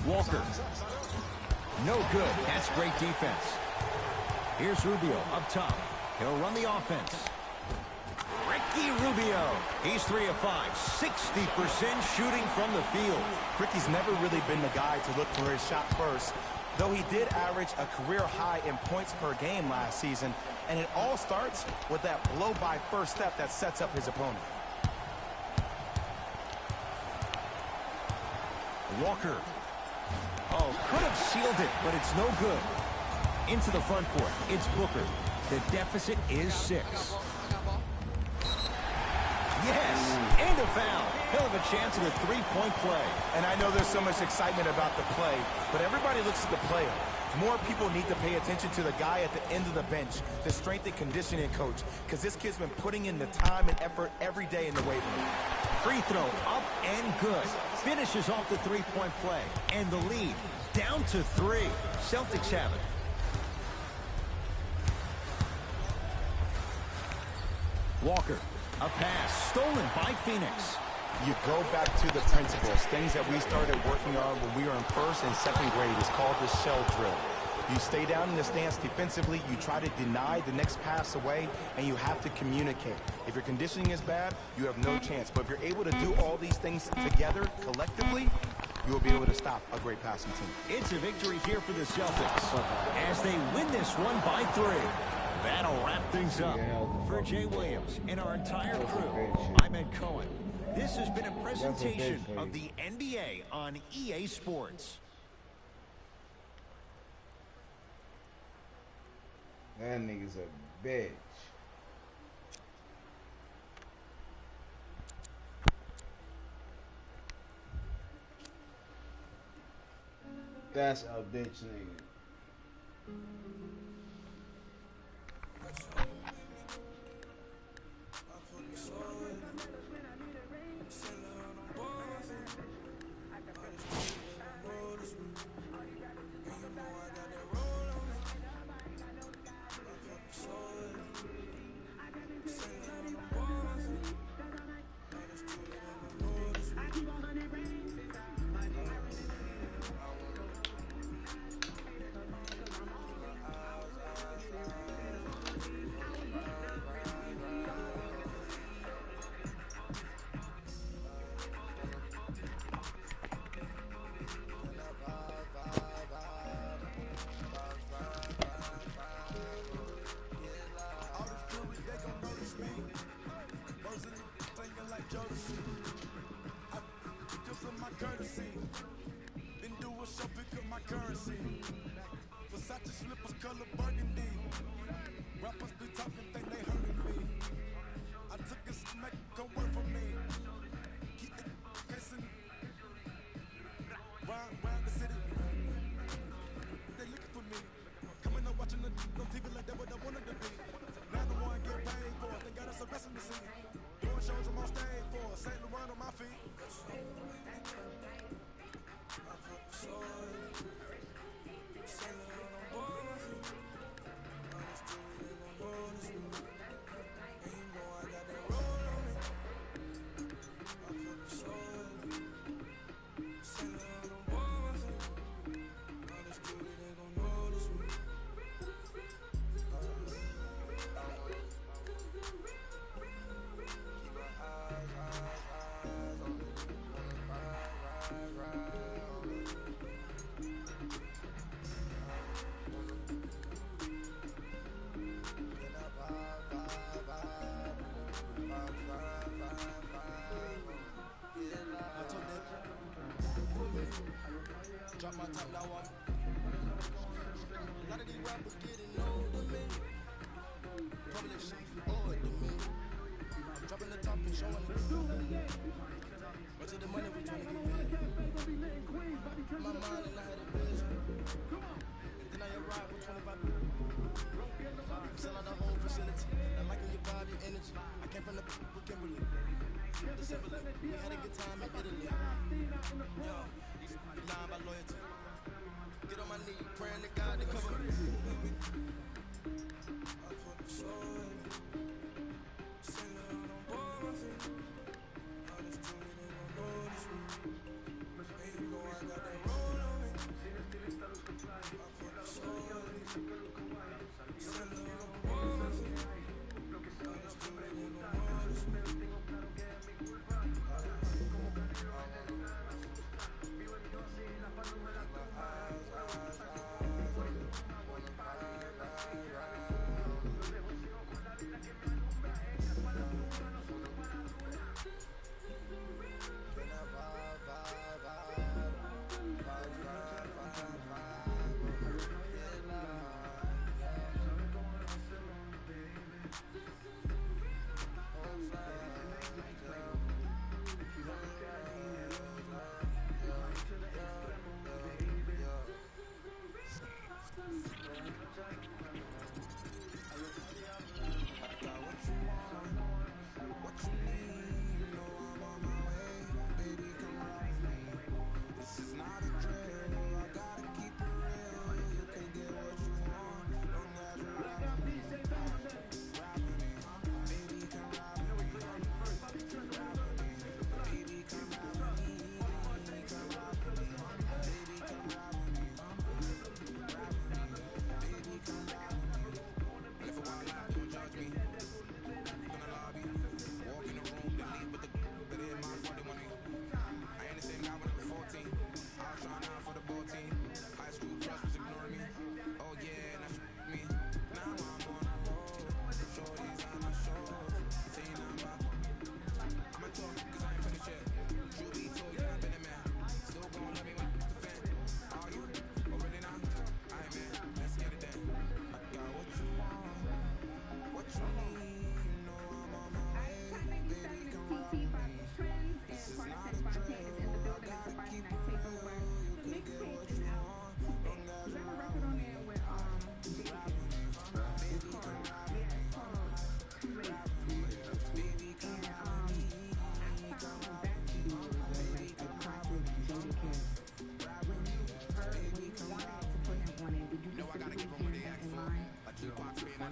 Speaker 3: Walker. No good. That's great defense. Here's Rubio up top. He'll run the offense. Ricky Rubio. He's 3 of 5. 60% shooting from the field.
Speaker 4: Ricky's never really been the guy to look for his shot first, though he did average a career high in points per game last season, and it all starts with that blow-by first step that sets up his opponent.
Speaker 3: Walker. Oh, could have sealed it, but it's no good. Into the front court, it's Booker. The deficit is 6. Yes, and a foul. He'll have a chance at a 3-point play.
Speaker 4: And I know there's so much excitement about the play, but everybody looks at the player. More people need to pay attention to the guy at the end of the bench, the strength and conditioning coach, because this kid's been putting in the time and effort every day in the weight room.
Speaker 3: Free throw up and good. Finishes off the three-point play. And the lead down to 3. Celtics have it. Walker, a pass stolen by Phoenix.
Speaker 4: You go back to the principles, things that we started working on when we were in first and second grade. It's called the shell drill. You stay down in the stance defensively, you try to deny the next pass away, and you have to communicate. If your conditioning is bad, you have no chance. But if you're able to do all these things together, collectively, you will be able to stop a great passing team.
Speaker 3: It's a victory here for the Celtics as they win this one by 3. That'll wrap things up. For Jay Williams and our entire crew, I'm Ed Cohen. This has been a presentation of the NBA on EA Sports.
Speaker 6: That nigga's a bitch. That's a bitch nigga.
Speaker 1: Drop my top, now I'm a lot of these rappers getting old to me. Public shit, old to me. I'm dropping the top and showing the good. Much of the money we trying to get rid of. My mind and I had a vision. Then I arrived with 25. Sell out the whole facility. I like your body energy. I came from the with Kimberly. We had a good time in Italy. Yo, lying by loyalty. Get on my knee, praying to God to cover me. I put the soul in it. Sing it out on bars in it. All this truly they gon' notice me. And you know I got that roll on me. I put the soul in it. Sing it out on bars in it. All this truly they gon' notice me.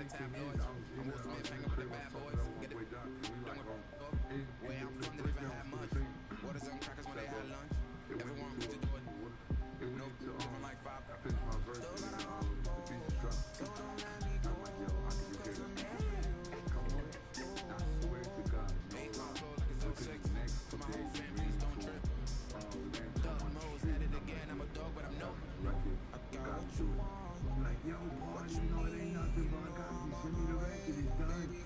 Speaker 8: the tabloids. I'm Will Smith hanging with the bad boys. Get it where I'm from, they never had much. Waters and crackers when they had lunch. Everyone wants to do it. No, living like five. Still got a home. So don't let me go. Cause I'm main console like it's 06. To my whole family's don't trip. Doug Mo's at it again. I'm a dog, but I'm no. I got what you want.
Speaker 9: Like, yo, boy, you know it ain't nothing but I got you. Send me the record, it's done.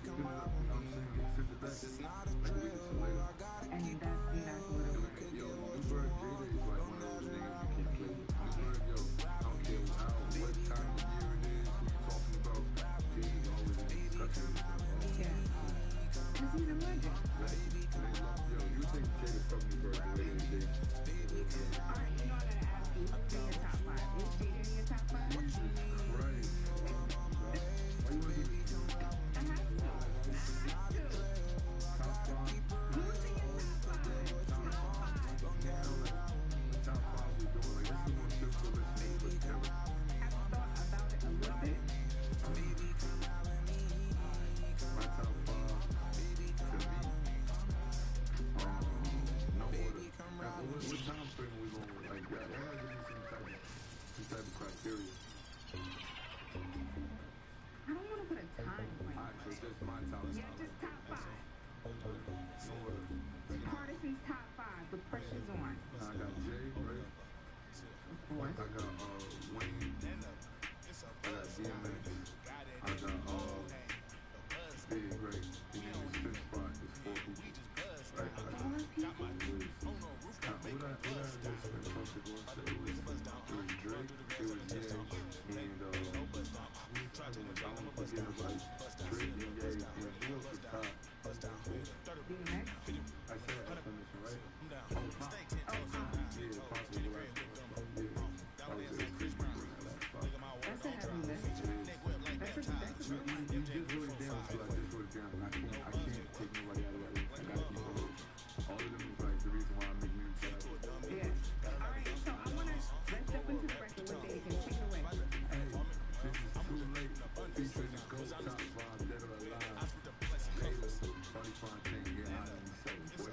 Speaker 8: This is not a drill. I gotta keep it real.
Speaker 9: Yo, New Bird Jada is like one of those niggas you can't play. New Bird, yo, I don't care what time of year it is, who you talking about, he's always in discussion.
Speaker 10: Yeah. Because he's a legend.
Speaker 9: Yo, you think Jada from New Bird the way they did?
Speaker 10: Alright, you know I gotta ask you, who's in your top 5? Is Jada in your top 5?
Speaker 9: Jesus Christ. Why you want to do
Speaker 10: I have to.
Speaker 9: top 5?
Speaker 10: Who's in your top 5?
Speaker 9: Top 5 we doing, like, this is more difficult listening, but
Speaker 10: Have you thought about it a little bit?
Speaker 9: my top 5 to me, no order. What time frame are we going with? Like, y'all gotta give me some type of criteria.
Speaker 10: I don't want to put a time frame.
Speaker 9: Alright, so just my top 5.
Speaker 10: Yeah, just top 5.
Speaker 9: No order.
Speaker 10: Partisan's top 5 with pressures on.
Speaker 9: I got Jay, right?
Speaker 10: Of course.
Speaker 9: I got Wayne. I got DMX. I got Big, right? And then the fifth spot is 4 people. Right? I got
Speaker 10: Four people?
Speaker 9: What I just spent talking to go into, it was Drake, it was Ye, and I don't forget about Drake and Ye, and who else was top?
Speaker 10: DMX?
Speaker 9: I said that definition, right? Oh, Pop. Yeah, Pop was the last one. Yeah, that was it.
Speaker 10: That's a heavy list. That's a
Speaker 9: You just wrote it down, so I just wrote it down. I can't take nobody out of that list. I gotta keep it whole. All of them is like the reason why I make music.
Speaker 10: Yeah. Alright, so I want to, let's step into the record with Dave and take it away.
Speaker 9: Hey, this is too late. Featuring the GOAT top 5, dead or alive. Jada, Funny Fontaine, getting out of these boy.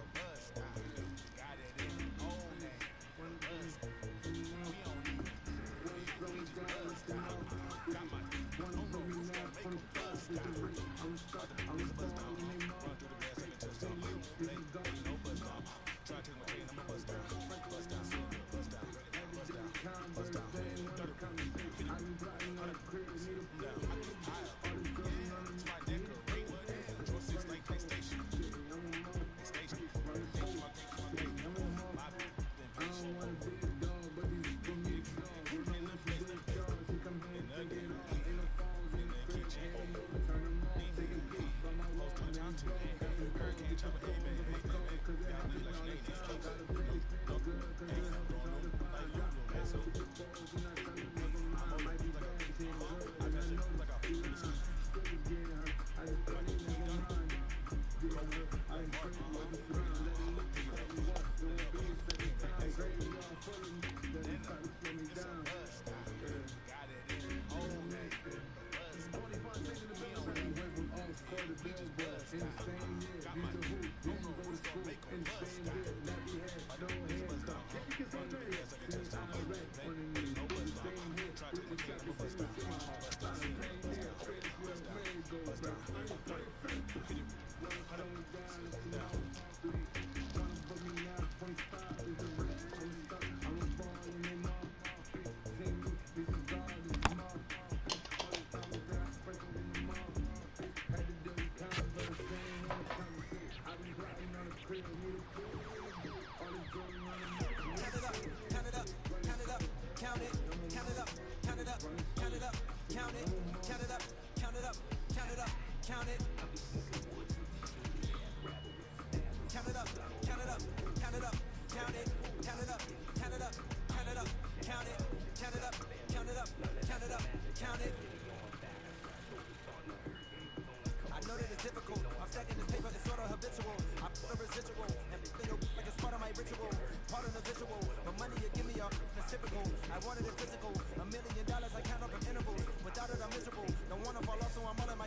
Speaker 1: I wanted it physical, $1 million I count up in intervals. Without it I'm miserable. Don't wanna fall off, so I'm all in my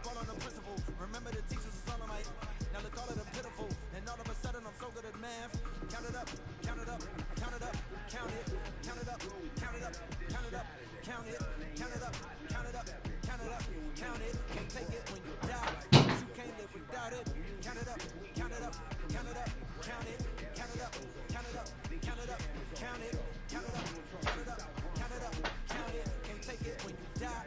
Speaker 1: ball on the principle. Remember the teachers was all on my. Now look all of them pitiful. And all of a sudden I'm so good at math. Count it up, count it up, count it up, count it, count it up, count it up, count it up, count it, count it up, count it up, count it up, count it. Can't take it when you die. You can't live without it. Count it up, count it up, count it up, count it, count it up, count it up, count it up, count it, count it up, count it up, count it up, count it. Can't take it when you die.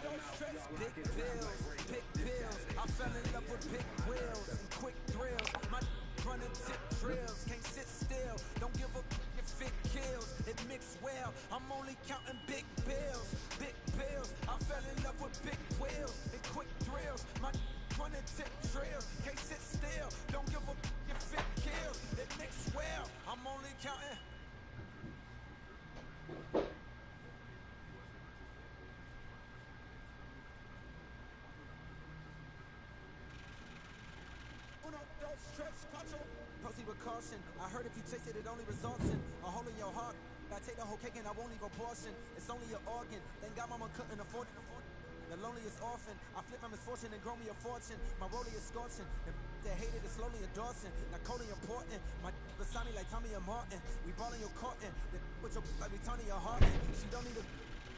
Speaker 1: Don't stress. Big pills, big pills. I fell in love with big wheels and quick thrills. My running tip drills, can't sit still. Don't give a if it kills. It mixed well. I'm only counting big bills, big bills. I fell in love with big wheels and quick thrills. My running tip drills, can't sit still. Don't give a if it kills. It mixed well. I'm only counting. Don't stress, proceed with caution. I heard if you taste it, it only results in a hole in your heart. I take the whole cake and I won't leave a portion. It's only an organ. Thank God mama couldn't afford it. The loneliest orphan. I flip my misfortune and grow me a fortune. My rollie is scorching. The hated is slowly endorsing. Not coldly important. My beside me like Tommy and Martin. We ballin' your courtin'. The with your like we Tony or Harden. She don't need a.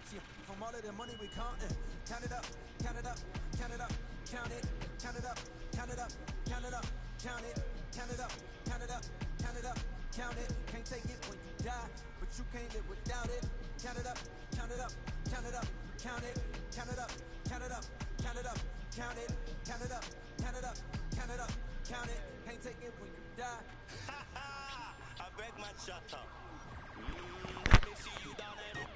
Speaker 1: She from all of the money we countin'. Count it up, count it up, count it up, count it, count it up, count it up, count it up, count it, count it up, count it up, count it up, count it. Can't take it when you die, but you can't live without it. Count it up, count it up, count it up, count it, count it up, count it up, count it up, count it, count it up, count it up, count it up, count it. Can't take it when you die.
Speaker 11: I beg my shut up. Let me see you down there.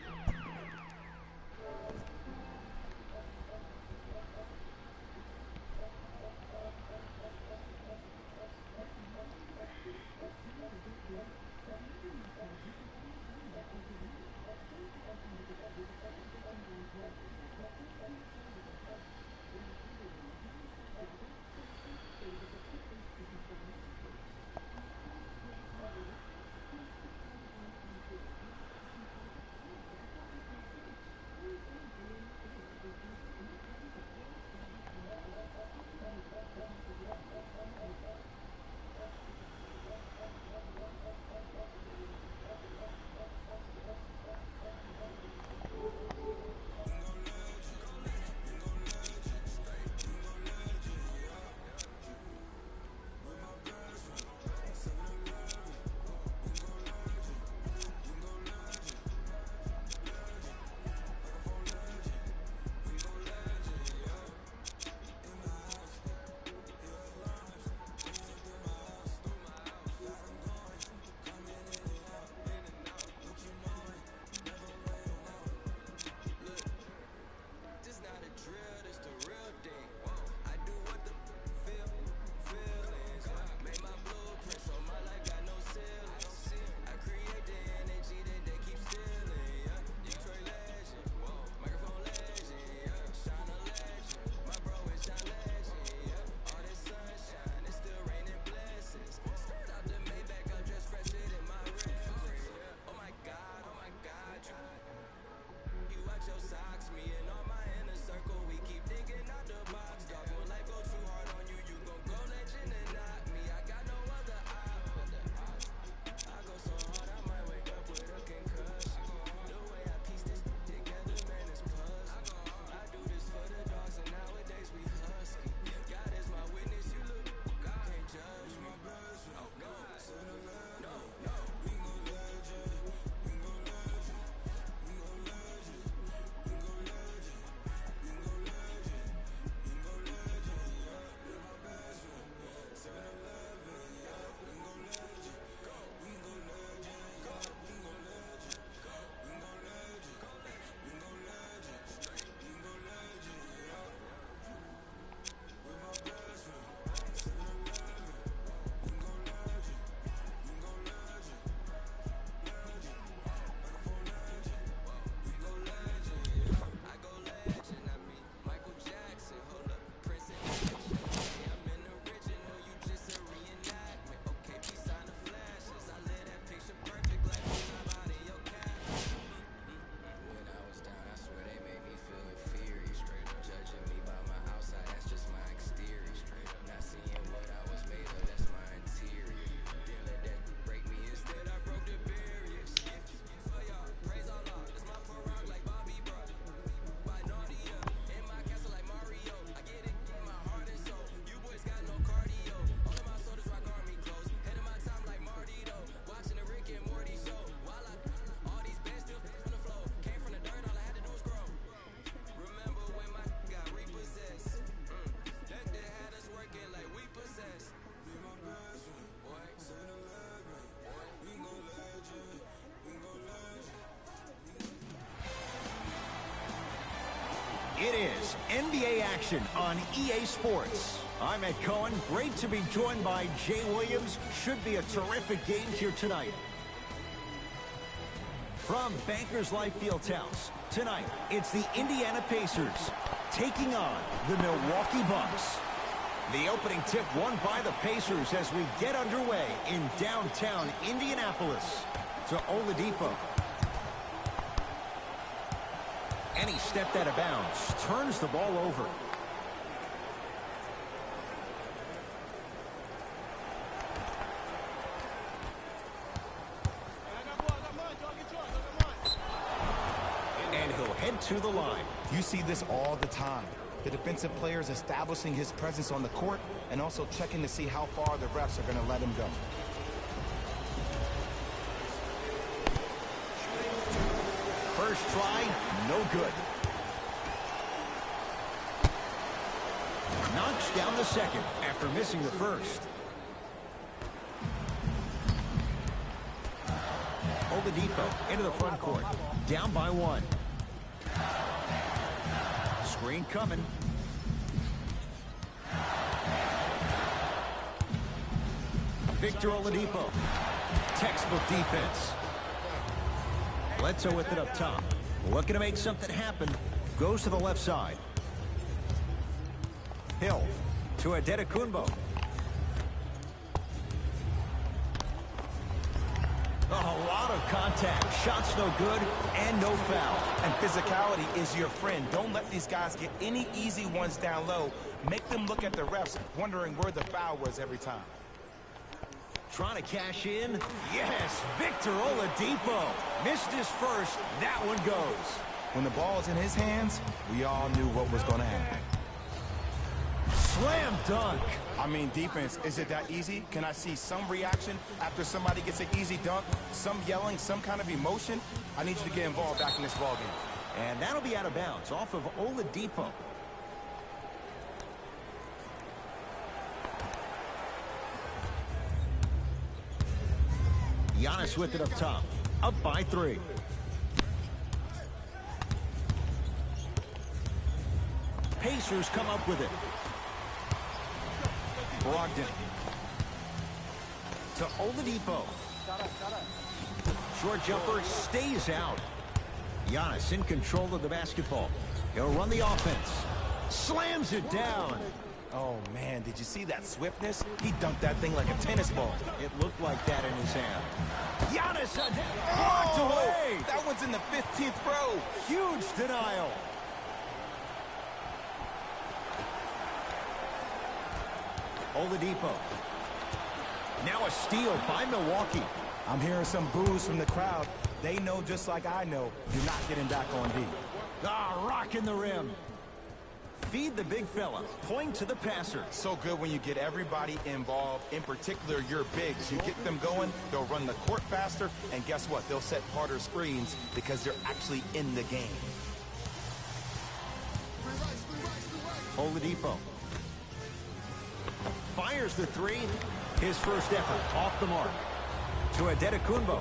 Speaker 3: is NBA action on EA Sports. I'm Ed Cohen. Great to be joined by Jay Williams. Should be a terrific game here tonight. From Bankers Life Fieldhouse, tonight it's the Indiana Pacers taking on the Milwaukee Bucks. The opening tip won by the Pacers as we get underway in downtown Indianapolis. To Oladipo. And he stepped out of bounds, turns the ball over. And he'll head to the line.
Speaker 4: You see this all the time. The defensive players establishing his presence on the court and also checking to see how far the refs are going to let him go.
Speaker 3: First try, no good. Knocks down the second after missing the first. Oladipo into the front court. Down by one. Screen coming. Victor Oladipo. Textbook defense. Bledsoe with it up top. Looking to make something happen. Goes to the left side. Hill to Antetokounmpo. A lot of contact. Shots no good and no foul.
Speaker 4: And physicality is your friend. Don't let these guys get any easy ones down low. Make them look at the refs, wondering where the foul was every time.
Speaker 3: Trying to cash in. Yes, Victor Oladipo. Missed his first. That one goes.
Speaker 4: When the ball's in his hands, we all knew what was going to happen.
Speaker 3: Slam dunk.
Speaker 4: I mean, defense, is it that easy? Can I see some reaction after somebody gets an easy dunk? Some yelling, some kind of emotion? I need you to get involved back in this ballgame.
Speaker 3: And that'll be out of bounds off of Oladipo. Giannis with it up top. Up by 3. Pacers come up with it. Brogdon. To Oladipo. Short jumper stays out. Giannis in control of the basketball. He'll run the offense. Slams it down.
Speaker 4: Oh, man, did you see that swiftness? He dunked that thing like a tennis ball.
Speaker 3: It looked like that in his hand. Giannis blocked away.
Speaker 4: That one's in the 15th row.
Speaker 3: Huge denial. Oladipo. Now a steal by Milwaukee.
Speaker 4: I'm hearing some boos from the crowd. They know just like I know, you're not getting back on D.
Speaker 3: Rocking the rim. Feed the big fella. Point to the passer.
Speaker 4: So good when you get everybody involved, in particular your bigs. You get them going, they'll run the court faster, and guess what? They'll set harder screens because they're actually in the game.
Speaker 3: Oladipo. Fires the 3. His first effort off the mark. To Antetokounmpo.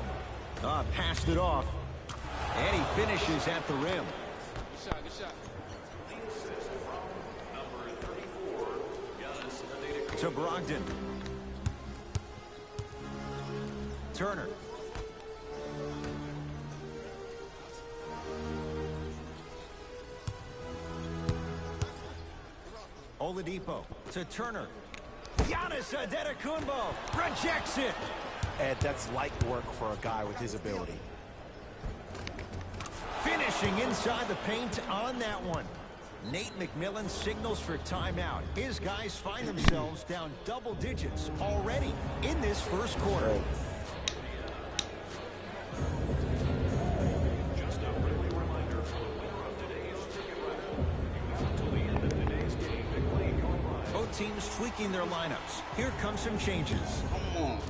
Speaker 3: Passed it off. And he finishes at the rim.
Speaker 7: Good shot, good shot.
Speaker 3: To Brogdon. Turner. Oladipo to Turner. Giannis Antetokounmpo rejects it.
Speaker 4: Ed, that's light work for a guy with his ability.
Speaker 3: Finishing inside the paint on that one. Nate McMillan signals for timeout. His guys find themselves down double digits already in this first quarter.
Speaker 5: Just a friendly reminder for the winner of today's ticket raffle. Until the end of today's game to claim your prize.
Speaker 3: Both teams tweaking their lineups. Here come some changes.
Speaker 6: Come on, man.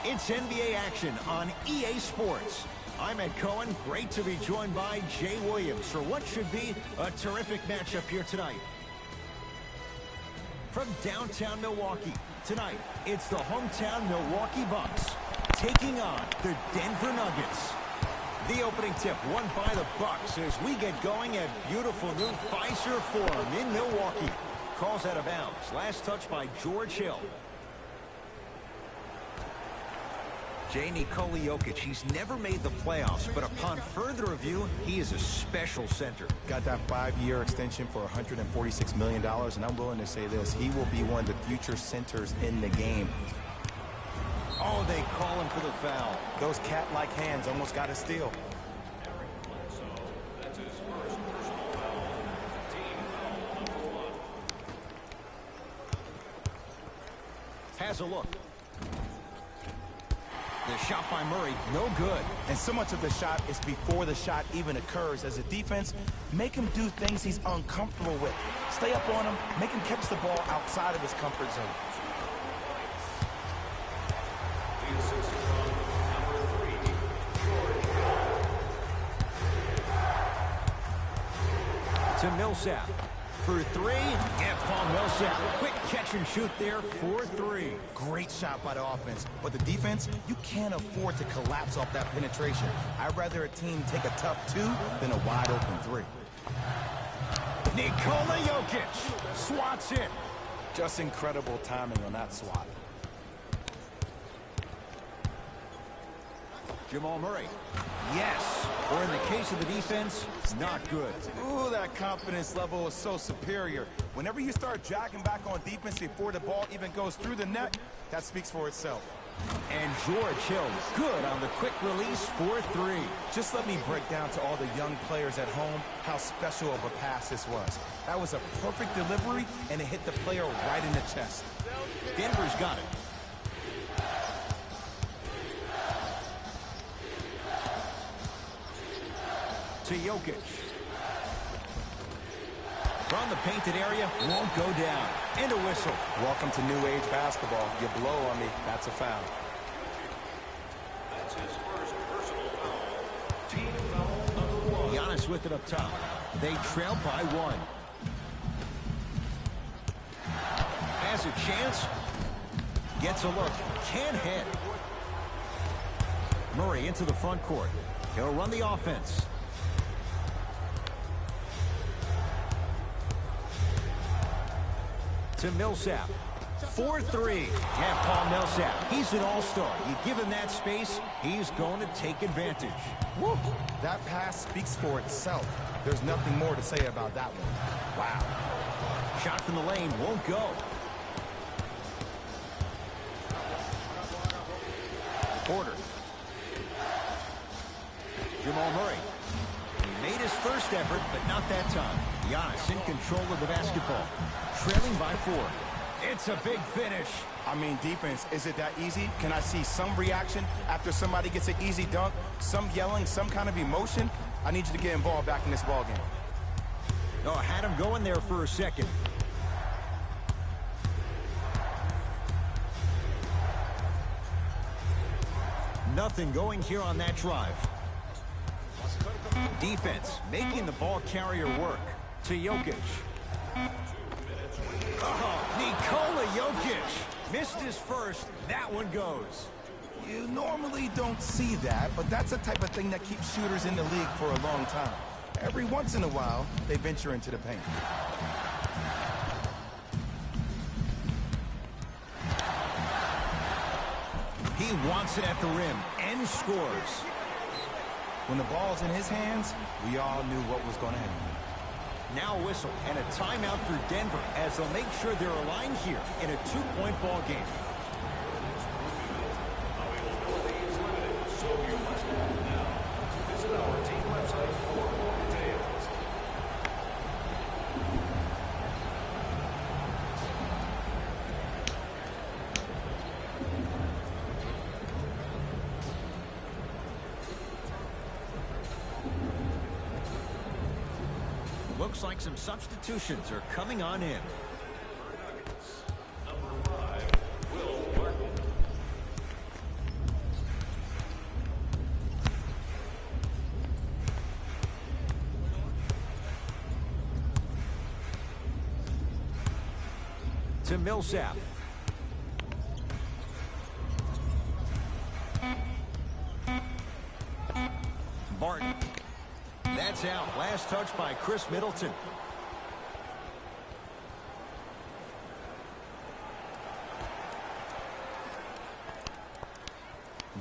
Speaker 3: It's NBA action on EA Sports. I'm Ed Cohen. Great to be joined by Jay Williams for what should be a terrific matchup here tonight. From downtown Milwaukee, tonight it's the hometown Milwaukee Bucks taking on the Denver Nuggets. The opening tip won by the Bucks as we get going at beautiful new Fiserv Forum in Milwaukee. Calls out of bounds. Last touch by George Hill. Nikola Jokic, he's never made the playoffs, but upon further review, he is a special center.
Speaker 4: Got that 5-year extension for $146 million, and I'm willing to say this, he will be one of the future centers in the game.
Speaker 3: Oh, they call him for the foul.
Speaker 4: Those cat-like hands almost got a steal.
Speaker 5: So that's his first personal foul. Team foul number 1.
Speaker 3: Has a look. The shot by Murray, no good.
Speaker 4: And so much of the shot is before the shot even occurs. As a defense, make him do things he's uncomfortable with. Stay up on him, make him catch the ball outside of his comfort zone.
Speaker 5: The assist from number 3, George.
Speaker 3: To Millsap. For 3, and Paul Millsap. Quick catch and shoot there for 3.
Speaker 4: Great shot by the offense, but the defense, you can't afford to collapse off that penetration. I'd rather a team take a tough 2 than a wide open 3.
Speaker 3: Nikola Jokic swats it.
Speaker 4: Just incredible timing on that swat.
Speaker 3: Jamal Murray. Yes. Or in the case of the defense, not good.
Speaker 4: Ooh, that confidence level is so superior. Whenever you start jogging back on defense before the ball even goes through the net, that speaks for itself.
Speaker 3: And George Hill, good on the quick release for 3.
Speaker 4: Just let me break down to all the young players at home how special of a pass this was. That was a perfect delivery, and it hit the player right in the chest.
Speaker 3: Denver's got it. To Jokic. From the painted area, won't go down. And a whistle.
Speaker 4: Welcome to new age basketball. You blow on me, that's a foul.
Speaker 5: That's his first personal foul. Team foul number 1.
Speaker 3: Giannis with it up top. They trail by 1. Has a chance. Gets a look. Can't hit. Murray into the front court. He'll run the offense. To Millsap. 4-3. And Paul Millsap, he's an all-star. You give him that space, he's going to take advantage.
Speaker 4: Woo! That pass speaks for itself. There's nothing more to say about that one.
Speaker 3: Wow. Shot from the lane won't go. Porter. Jamal Murray. He made his first effort, but not that time. Giannis in control of the basketball. Trailing by 4. It's a big finish.
Speaker 4: I mean, defense, is it that easy? Can I see some reaction after somebody gets an easy dunk? Some yelling, some kind of emotion? I need you to get involved back in this ball game.
Speaker 3: Oh, had him going there for a second. Nothing going here on that drive. Defense making the ball carrier work. To Jokic. Oh, Nikola Jokic missed his first. That one goes.
Speaker 4: You normally don't see that, but that's the type of thing that keeps shooters in the league for a long time. Every once in a while, they venture into the paint.
Speaker 3: He wants it at the rim and scores.
Speaker 4: When the ball's in his hands, we all knew what was going to happen.
Speaker 3: Now a whistle and a timeout for Denver as they'll make sure they're aligned here in a 2-point ball game.
Speaker 5: Availability is limited, so you must call now. Visit our team website for more details.
Speaker 3: Looks like some substitutions are coming on in.
Speaker 5: Number 5, Will Martin.
Speaker 3: to Millsap. Barton. That's out. Last touch by Chris Middleton.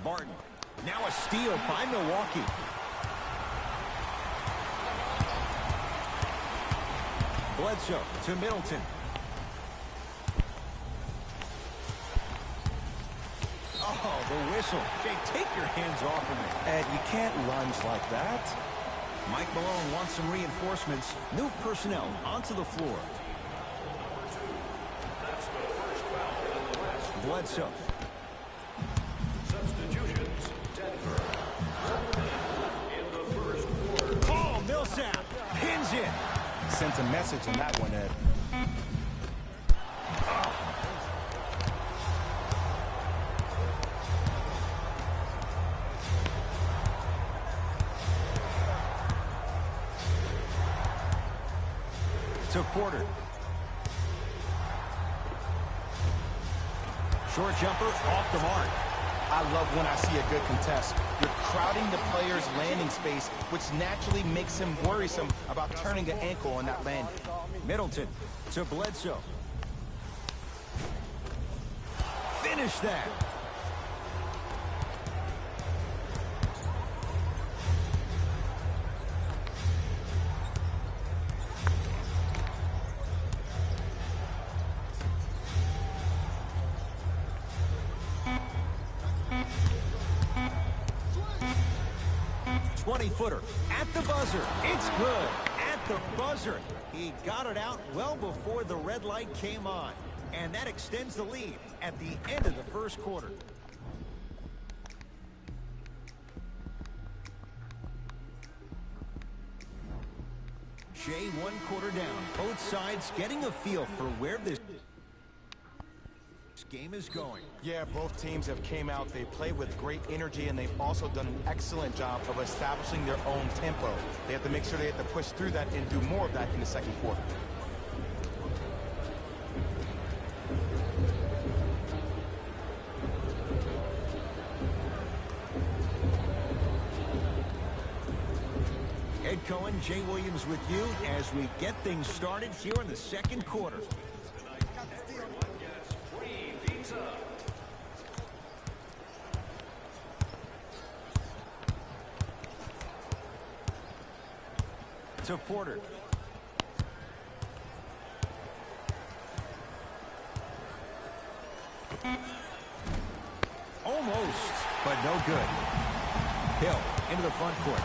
Speaker 3: Barton. Now a steal by Milwaukee. Bledsoe to Middleton. Oh, the whistle. Jay, take your hands off of me.
Speaker 4: Ed, you can't lunge like that.
Speaker 3: Mike Malone wants some reinforcements. New personnel onto the floor.
Speaker 5: That's the first foul in the West.
Speaker 3: Bledsoe.
Speaker 5: Substitutions, Denver. In the first quarter.
Speaker 3: Oh, Millsap pins it.
Speaker 4: Sent a message on that one, Ed.
Speaker 3: To Porter. Short jumper off the mark.
Speaker 4: I love when I see a good contest. You're crowding the player's landing space, which naturally makes him worrisome about turning an ankle on that landing.
Speaker 3: Middleton to Bledsoe. Finish that. Footer at the buzzer. It's good. At the buzzer. He got it out well before the red light came on. And that extends the lead at the end of the first quarter. Jay, 1 quarter down. Both sides getting a feel for where this game is going.
Speaker 4: Yeah, both teams have came out. They play with great energy, and they've also done an excellent job of establishing their own tempo. They have to make sure they have to push through that and do more of that in the second quarter.
Speaker 3: Ed Cohen, Jay Williams with you as we get things started here in the second quarter. To Porter. Almost, but no good. Hill into the front court.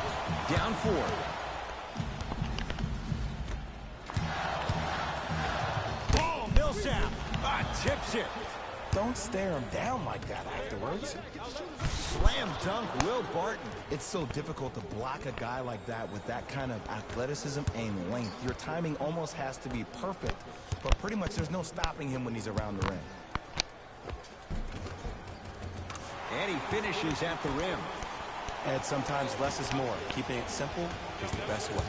Speaker 3: Down 4. Oh, Millsap. Tips it.
Speaker 4: Don't stare him down like that afterwards.
Speaker 3: Slam dunk, Will Barton.
Speaker 4: It's so difficult to block a guy like that with that kind of athleticism and length. Your timing almost has to be perfect, but pretty much there's no stopping him when he's around the rim.
Speaker 3: And he finishes at the rim.
Speaker 4: And sometimes less is more. Keeping it simple is the best way.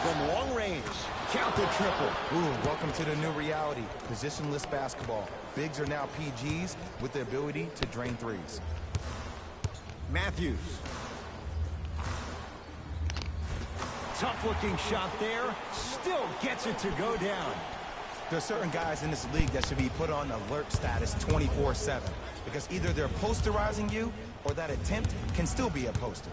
Speaker 3: From long range, count the triple.
Speaker 4: Ooh, welcome to the new reality. Positionless basketball. Bigs are now PGs with the ability to drain threes.
Speaker 3: Matthews. Tough-looking shot there. Still gets it to go down.
Speaker 4: There are certain guys in this league that should be put on alert status 24/7 because either they're posterizing you or that attempt can still be a poster.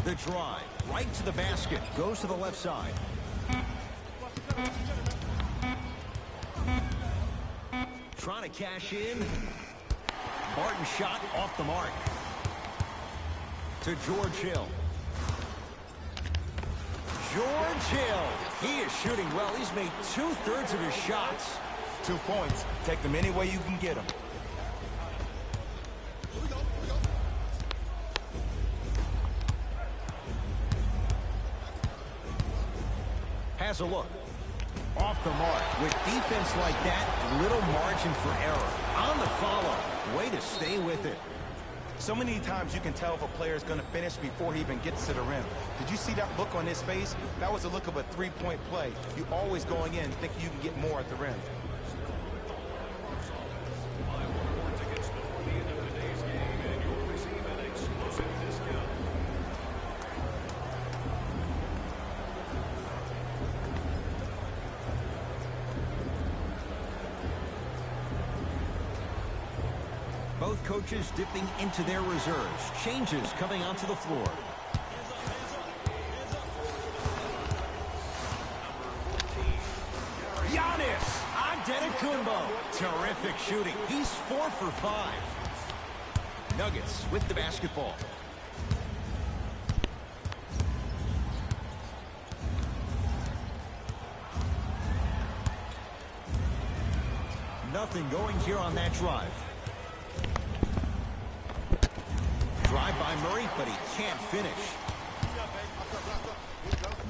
Speaker 3: The drive, right to the basket, goes to the left side. Trying to cash in. Barton shot off the mark. To George Hill. George Hill. He is shooting well. He's made 2/3 of his shots.
Speaker 4: 2 points. Take them any way you can get them.
Speaker 3: Has a look. Off the mark. With defense like that, little margin for error. On the follow. Way to stay with it.
Speaker 4: So many times you can tell if a player is going to finish before he even gets to the rim. Did you see that look on his face? That was the look of a three-point play. You always going in thinking you can get more at the rim.
Speaker 3: Both coaches dipping into their reserves. Changes coming onto the floor. Giannis Antetokounmpo. Terrific shooting. He's 4 for 5. Nuggets with the basketball. Nothing going here on that drive. Drive by Murray, but he can't finish.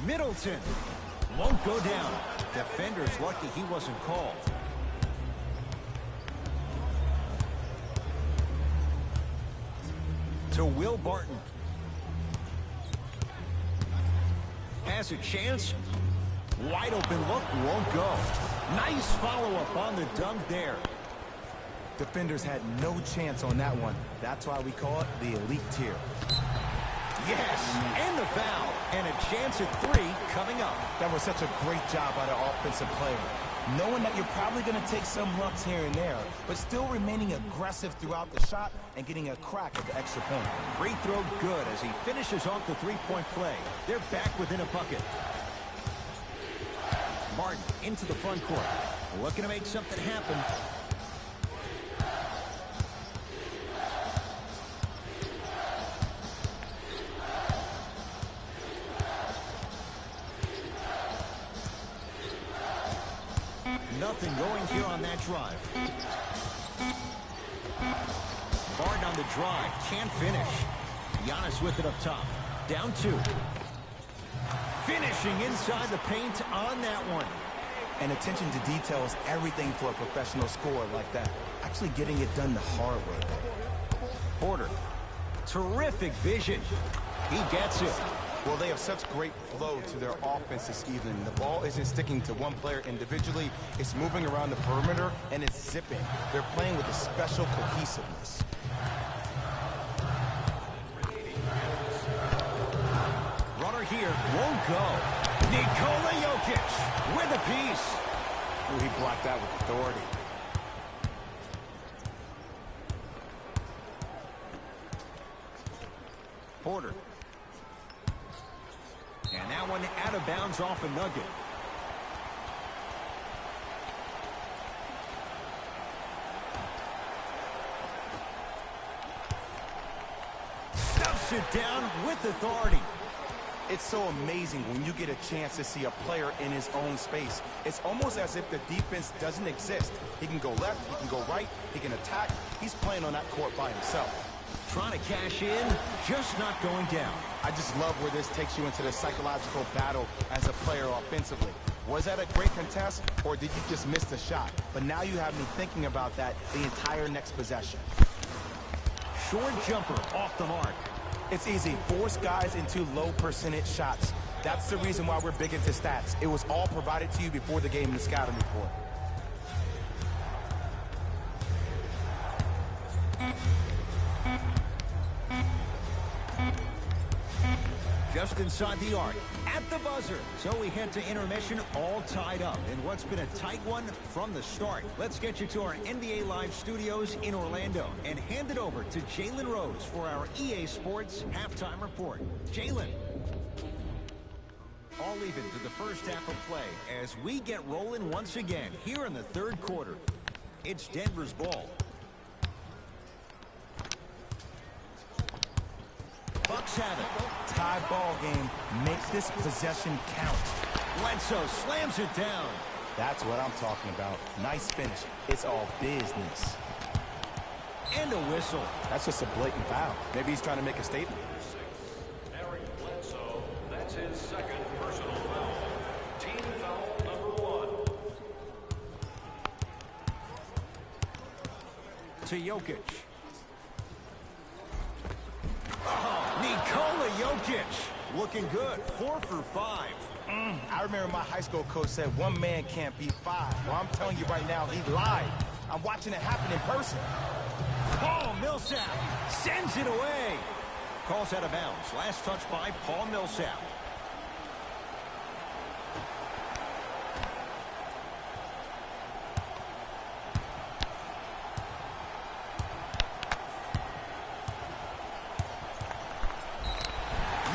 Speaker 3: Middleton won't go down. Defender's lucky he wasn't called. To Will Barton. Has a chance. Wide open look, won't go. Nice follow-up on the dunk there.
Speaker 4: Defenders had no chance on that one. That's why we call it the elite tier.
Speaker 3: Yes, and the foul. And a chance at 3 coming up.
Speaker 4: That was such a great job by the offensive player. Knowing that you're probably going to take some lumps here and there, but still remaining aggressive throughout the shot and getting a crack at the extra point.
Speaker 3: Free throw good as he finishes off the three-point play. They're back within a bucket. Martin into the front court. Looking to make something happen. Nothing going here on that drive. Barton on the drive. Can't finish. Giannis with it up top. Down 2. Finishing inside the paint on that one.
Speaker 4: And attention to detail is everything for a professional scorer like that. Actually getting it done the hard way there.
Speaker 3: Porter. Terrific vision. He gets it.
Speaker 4: Well, they have such great flow to their offense this evening. The ball isn't sticking to one player individually. It's moving around the perimeter, and it's zipping. They're playing with a special cohesiveness.
Speaker 3: Runner here won't go. Nikola Jokic with a piece.
Speaker 4: Ooh, he blocked that with authority.
Speaker 3: Porter. And that one out of bounds off a Nugget. Stuffs it down with authority.
Speaker 4: It's so amazing when you get a chance to see a player in his own space. It's almost as if the defense doesn't exist. He can go left, he can go right, he can attack. He's playing on that court by himself.
Speaker 3: Trying to cash in, just not going down.
Speaker 4: I just love where this takes you into the psychological battle as a player offensively. Was that a great contest, or did you just miss the shot? But now you have me thinking about that the entire next possession.
Speaker 3: Short jumper off the mark.
Speaker 4: It's easy. Force guys into low percentage shots. That's the reason why we're big into stats. It was all provided to you before the game in the scouting report.
Speaker 3: Just inside the arc, at the buzzer. So we head to intermission all tied up in what's been a tight one from the start. Let's get you to our NBA Live studios in Orlando and hand it over to Jalen Rose for our EA Sports halftime report. Jalen. All even to the first half of play as we get rolling once again here in the third quarter. It's Denver's ball. Bucks have it.
Speaker 4: Tie ball game. Make this possession count.
Speaker 3: Bledsoe slams it down.
Speaker 4: That's what I'm talking about. Nice finish. It's all business.
Speaker 3: And a whistle.
Speaker 4: That's just a blatant foul. Maybe he's trying to make a statement.
Speaker 5: Eric Bledsoe, that's his second personal foul. Team foul number 1.
Speaker 3: To Jokic. Jokic, looking good, 4 for 5.
Speaker 4: I remember my high school coach said one man can't beat 5. Well, I'm telling you right now, he lied. I'm watching it happen in person.
Speaker 3: Paul Millsap sends it away. Calls out of bounds. Last touch by Paul Millsap.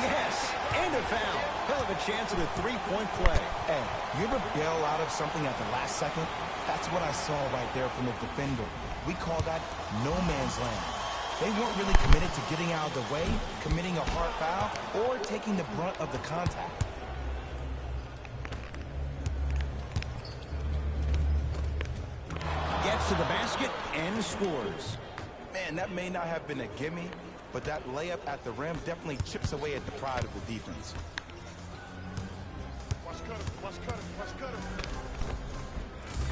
Speaker 3: Yes, and a foul. He'll have a chance at a three-point play.
Speaker 4: Hey, you ever bail out of something at the last second? That's what I saw right there from the defender. We call that no man's land. They weren't really committed to getting out of the way, committing a hard foul, or taking the brunt of the contact.
Speaker 3: Gets to the basket and scores.
Speaker 4: Man, that may not have been a gimme, but that layup at the rim definitely chips away at the pride of the defense.
Speaker 7: Watch cutter, watch cutter, watch cutter.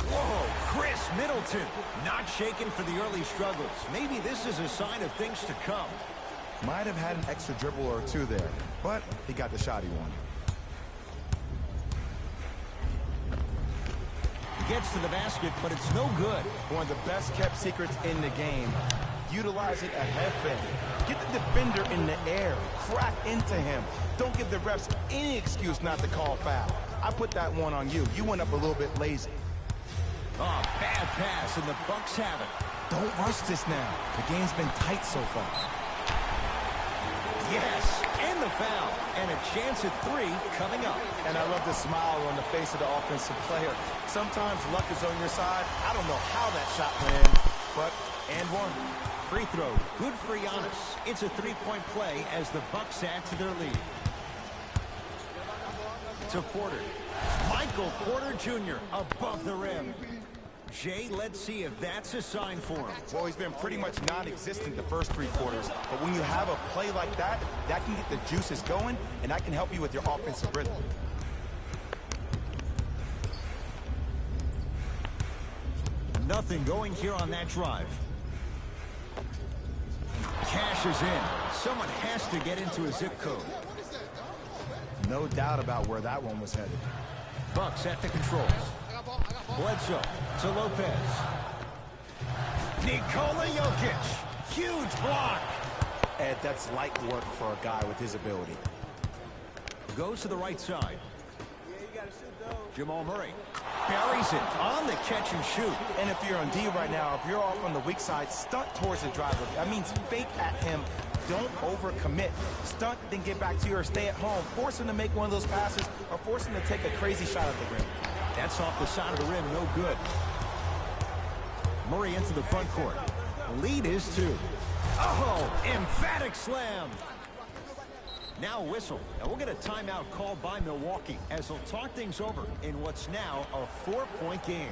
Speaker 3: Whoa, Chris Middleton not shaken for the early struggles. Maybe this is a sign of things to come.
Speaker 4: Might have had an extra dribble or two there, but he got the shot he wanted.
Speaker 3: Gets to the basket, but it's no good.
Speaker 4: One of the best kept secrets in the game. Utilize it at head fake. Get the defender in the air. Crack into him. Don't give the refs any excuse not to call foul. I put that one on you. You went up a little bit lazy.
Speaker 3: Oh, bad pass, and the Bucks have it.
Speaker 4: Don't rush this now. The game's been tight so far.
Speaker 3: Yes, and the foul. And a chance at 3 coming up.
Speaker 4: And I love the smile on the face of the offensive player. Sometimes luck is on your side. I don't know how that shot went in, but and one.
Speaker 3: Free throw, good for Giannis. It's a three-point play as the Bucks add to their lead. To Porter. Michael Porter Jr. above the rim. Jay, let's see if that's a sign for him.
Speaker 4: Well, he's been pretty much non-existent the first 3 quarters. But when you have a play like that, that can get the juices going, and that can help you with your offensive rhythm.
Speaker 3: Nothing going here on that drive. Cash is in. Someone has to get into a zip code.
Speaker 4: No doubt about where that one was headed.
Speaker 3: Bucks at the controls. Bledsoe to Lopez. Nikola Jokic. Huge block.
Speaker 4: Ed, that's light work for a guy with his ability.
Speaker 3: Goes to the right side. Jamal Murray buries it on the catch and shoot.
Speaker 4: And if you're on D right now, if you're off on the weak side, stunt towards the driver. That means fake at him. Don't overcommit. Stunt, then get back to you or stay at home. Force him to make one of those passes or force him to take a crazy shot at the rim.
Speaker 3: That's off the side of the rim, no good. Murray into the front court. Lead is 2. Oh, emphatic slam. Now a whistle, and we'll get a timeout called by Milwaukee as they'll talk things over in what's now a 4-point game.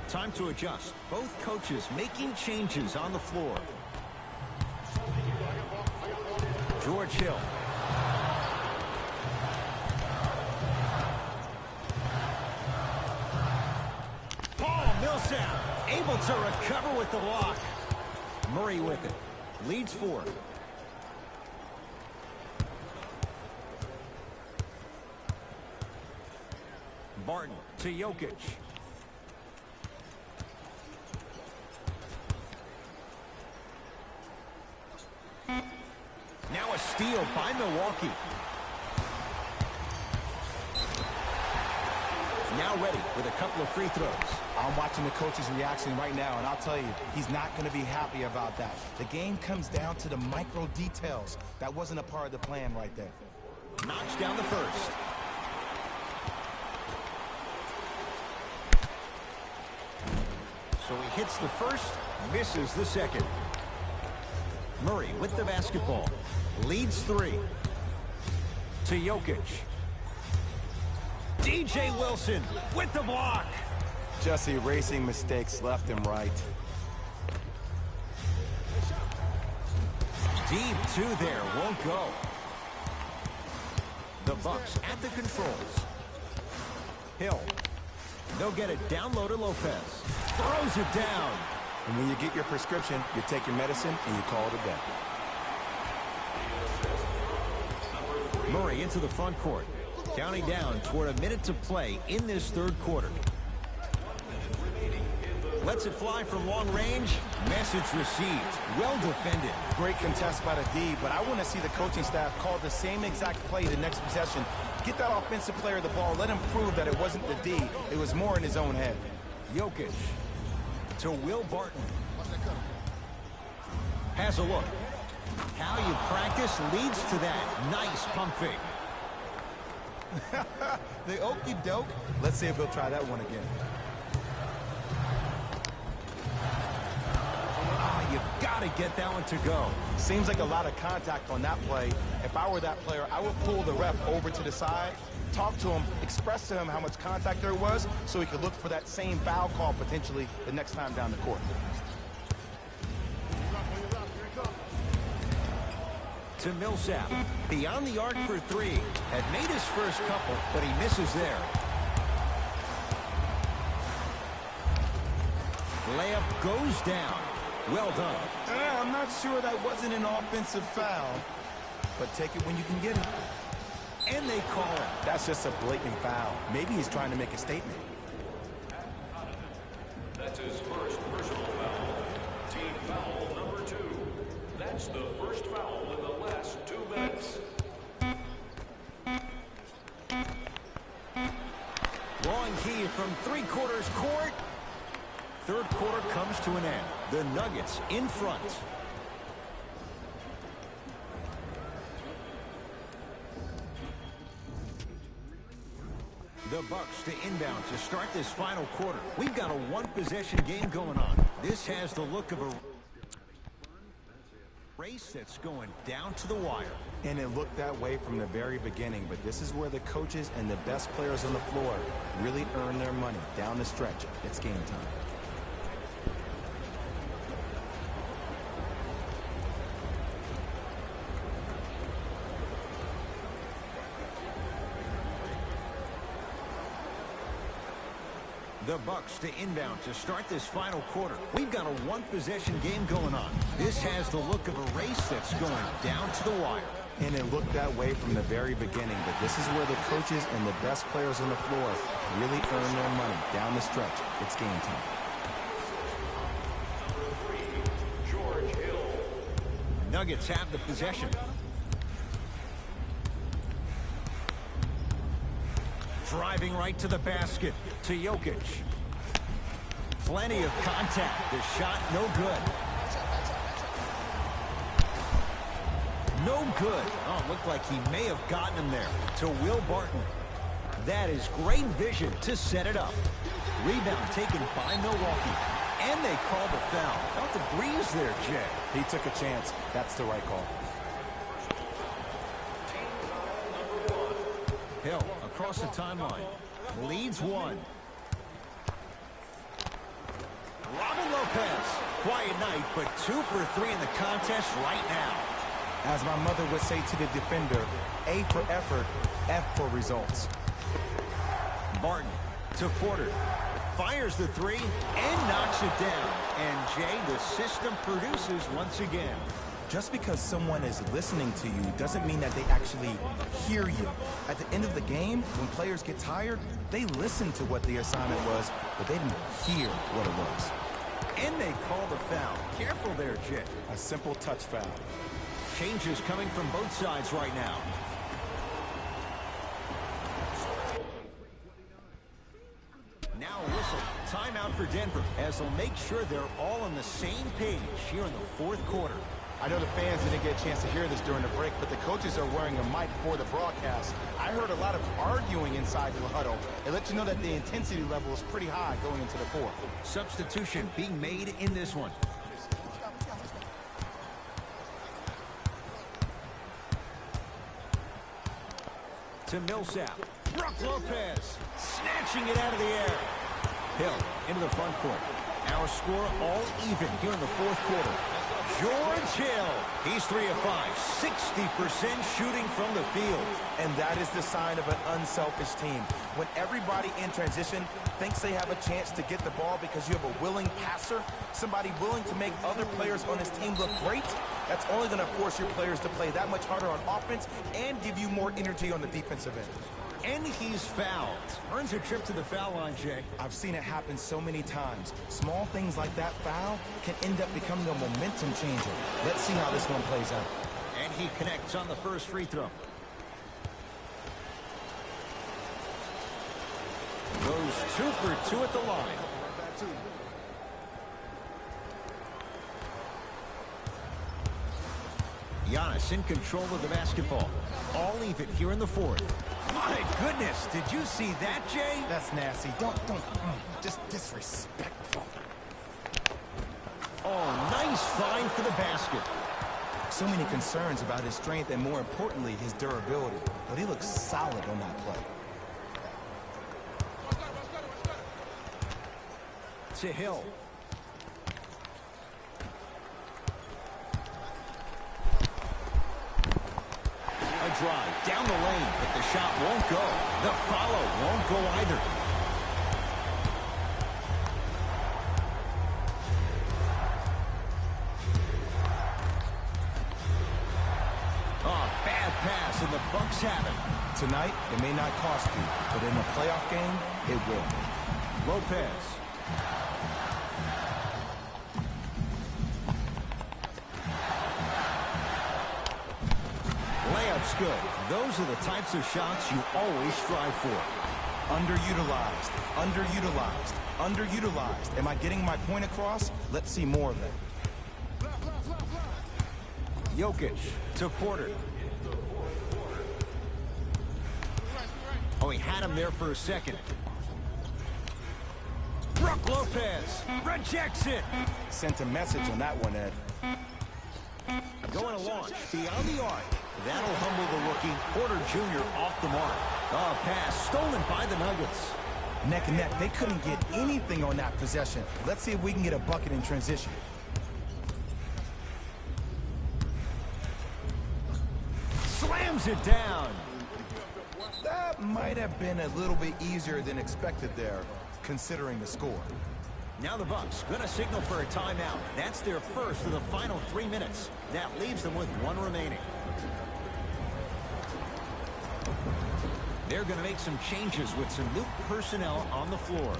Speaker 3: Time to adjust. Both coaches making changes on the floor. George Hill. Paul Millsap able to recover with the block. Murray with it. Leads 4. Barton to Jokic. Now a steal by Milwaukee. Now ready with a couple of free throws.
Speaker 4: I'm watching the coach's reaction right now, and I'll tell you, he's not going to be happy about that. The game comes down to the micro details. That wasn't a part of the plan right there.
Speaker 3: Knocks down the first. So he hits the first, misses the second. Murray with the basketball. Leads 3. To Jokic. DJ Wilson with the block.
Speaker 4: Just erasing mistakes left and right.
Speaker 3: Deep two there, won't go. The Bucks at the controls. Hill. They'll get it down low to Lopez. Throws it down.
Speaker 4: And when you get your prescription, you take your medicine and you call it a day.
Speaker 3: Murray into the front court. Counting down toward a minute to play in this third quarter. Lets it fly from long range. Message received. Well defended.
Speaker 4: Great contest by the D, but I want to see the coaching staff call the same exact play the next possession. Get that offensive player the ball. Let him prove that it wasn't the D. It was more in his own head.
Speaker 3: Jokic to Will Barton. Has a look. How you practice leads to that. Nice pump fake.
Speaker 4: The okey doke. Let's see if he'll try that one again.
Speaker 3: You've got to get that one to go.
Speaker 4: Seems like a lot of contact on that play. If I were that player, I would pull the ref over to the side, talk to him, express to him how much contact there was so he could look for that same foul call potentially the next time down the court.
Speaker 3: To Millsap. Beyond the arc for three. Had made his first couple, but he misses there. Layup goes down. Well done.
Speaker 4: I'm not sure that wasn't an offensive foul, but take it when you can get it.
Speaker 3: And they call it.
Speaker 4: That's just a blatant foul. Maybe he's trying to make a statement.
Speaker 5: That's his first personal foul. Team foul number 2. That's the first foul in the last 2 minutes.
Speaker 3: Long key from three-quarters court. Third quarter comes to an end. The Nuggets in front. The Bucks to inbound to start this final quarter. We've got a one-possession game going on. This has the look of a race that's going down to the wire.
Speaker 4: And it looked that way from the very beginning, but this is where the coaches and the best players on the floor really earn their money down the stretch. It's game time.
Speaker 3: The Bucks to inbound to start this final quarter. We've got a one-possession game going on. This has the look of a race that's going down to the wire.
Speaker 4: And it looked that way from the very beginning, but this is where the coaches and the best players on the floor really earn their money down the stretch. It's game time.
Speaker 5: George Hill.
Speaker 3: Nuggets have the possession. Driving right to the basket to Jokic. Plenty of contact. The shot no good. No good. Oh, it looked like he may have gotten him there. To Will Barton. That is great vision to set it up. Rebound taken by Milwaukee. And they call the foul. Felt the breeze there, Jay.
Speaker 4: He took a chance. That's the right call.
Speaker 3: Hill across the timeline. Leads one. Robin Lopez. Quiet night, but 2 for 3 in the contest right now.
Speaker 4: As my mother would say to the defender, A for effort, F for results.
Speaker 3: Barton to Porter. Fires the three and knocks it down. And Jay, the system produces once again.
Speaker 4: Just because someone is listening to you doesn't mean that they actually hear you. At the end of the game, when players get tired, they listen to what the assignment was, but they didn't hear what it was.
Speaker 3: And they call the foul. Careful there, Jay.
Speaker 4: A simple touch foul.
Speaker 3: Changes coming from both sides right now. Now a whistle. Timeout for Denver as they'll make sure they're all on the same page here in the fourth quarter.
Speaker 4: I know the fans didn't get a chance to hear this during the break, but the coaches are wearing a mic for the broadcast. I heard a lot of arguing inside the huddle. It lets you know that the intensity level is pretty high going into the fourth.
Speaker 3: Substitution being made in this one. To Millsap. Brook Lopez snatching it out of the air. Hill into the front court. Our score all even here in the fourth quarter. George Hill. He's 3 of 5, 60% shooting from the field.
Speaker 4: And that is the sign of an unselfish team. When everybody in transition thinks they have a chance to get the ball because you have a willing passer, somebody willing to make other players on his team look great, that's only going to force your players to play that much harder on offense and give you more energy on the defensive end.
Speaker 3: And he's fouled. Earns a trip to the foul line, Jay.
Speaker 4: I've seen it happen so many times. Small things like that foul can end up becoming a momentum changer. Let's see how this one plays out.
Speaker 3: And he connects on the first free throw. Goes 2 for 2 at the line. Giannis in control of the basketball. All even here in the fourth. My goodness, did you see that, Jay?
Speaker 4: That's nasty. Just disrespectful.
Speaker 3: Oh, nice find for the basket.
Speaker 4: So many concerns about his strength and, more importantly, his durability. But he looks solid on that play.
Speaker 3: To Hill. A drive down the lane, but the shot won't go. The follow won't go either. Oh, bad pass, and the Bucks have it.
Speaker 4: Tonight, it may not cost you, but in a playoff game, it will.
Speaker 3: Lopez. Layup's good. Those are the types of shots you always strive for.
Speaker 4: Underutilized, underutilized, underutilized. Am I getting my point across? Let's see more of it.
Speaker 3: Jokic to Porter. Oh, he had him there for a second. Brook Lopez rejects it.
Speaker 4: Sent a message on that one, Ed.
Speaker 3: Going to launch beyond the arc. That'll humble the rookie. Porter Jr. off the mark. Oh, pass stolen by the Nuggets.
Speaker 4: Neck and neck. They couldn't get anything on that possession. Let's see if we can get a bucket in transition.
Speaker 3: Slams it down.
Speaker 4: That might have been a little bit easier than expected there, considering the score.
Speaker 3: Now the Bucks gonna signal for a timeout. That's their first of the final 3 minutes. That leaves them with 1 remaining. They're gonna make some changes with some new personnel on the floor.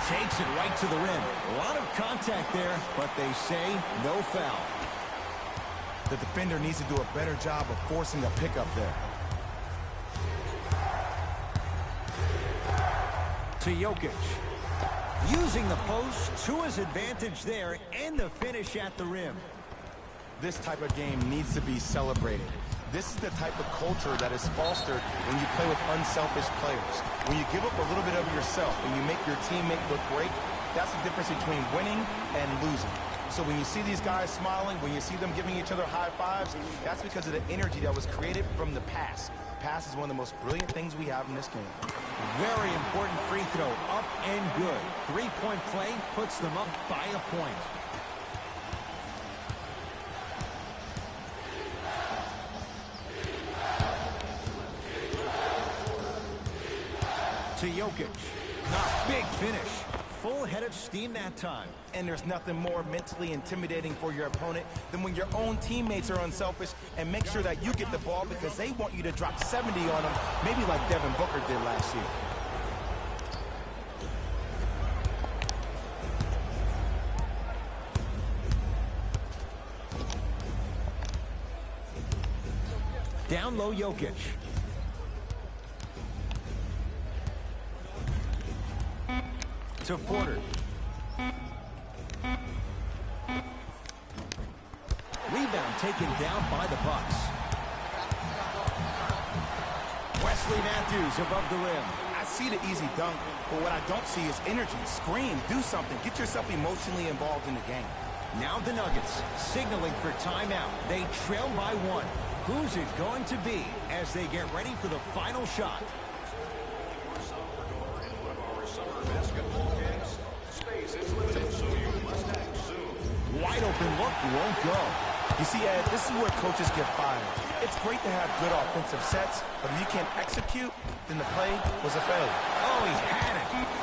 Speaker 3: Takes it right to the rim. A lot of contact there, but they say no foul.
Speaker 4: The defender needs to do a better job of forcing a pickup there.
Speaker 3: To Jokic. Using the post to his advantage there, and the finish at the rim.
Speaker 4: This type of game needs to be celebrated. This is the type of culture that is fostered when you play with unselfish players. When you give up a little bit of yourself and you make your teammate look great, that's the difference between winning and losing. So when you see these guys smiling, when you see them giving each other high fives, that's because of the energy that was created from the pass. Pass is one of the most brilliant things we have in this game.
Speaker 3: Very important free throw, up and good. 3-point play puts them up by a point. To Jokic. Big finish. Full head of steam that time.
Speaker 4: And there's nothing more mentally intimidating for your opponent than when your own teammates are unselfish and make sure that you get the ball because they want you to drop 70 on them, maybe like Devin Booker did last year.
Speaker 3: Down low, Jokic. To Porter. Rebound taken down by the Bucks. Wesley Matthews above the rim.
Speaker 4: I see the easy dunk, but what I don't see is energy. Scream, do something. Get yourself emotionally involved in the game.
Speaker 3: Now the Nuggets signaling for timeout. They trail by 1. Who's it going to be as they get ready for the final shot?
Speaker 5: Space is limited, so you must act soon.
Speaker 3: Wide open look won't go.
Speaker 4: You see, Ed, this is where coaches get fired. It's great to have good offensive sets, but if you can't execute, then the play was a failure.
Speaker 3: Oh, he had it.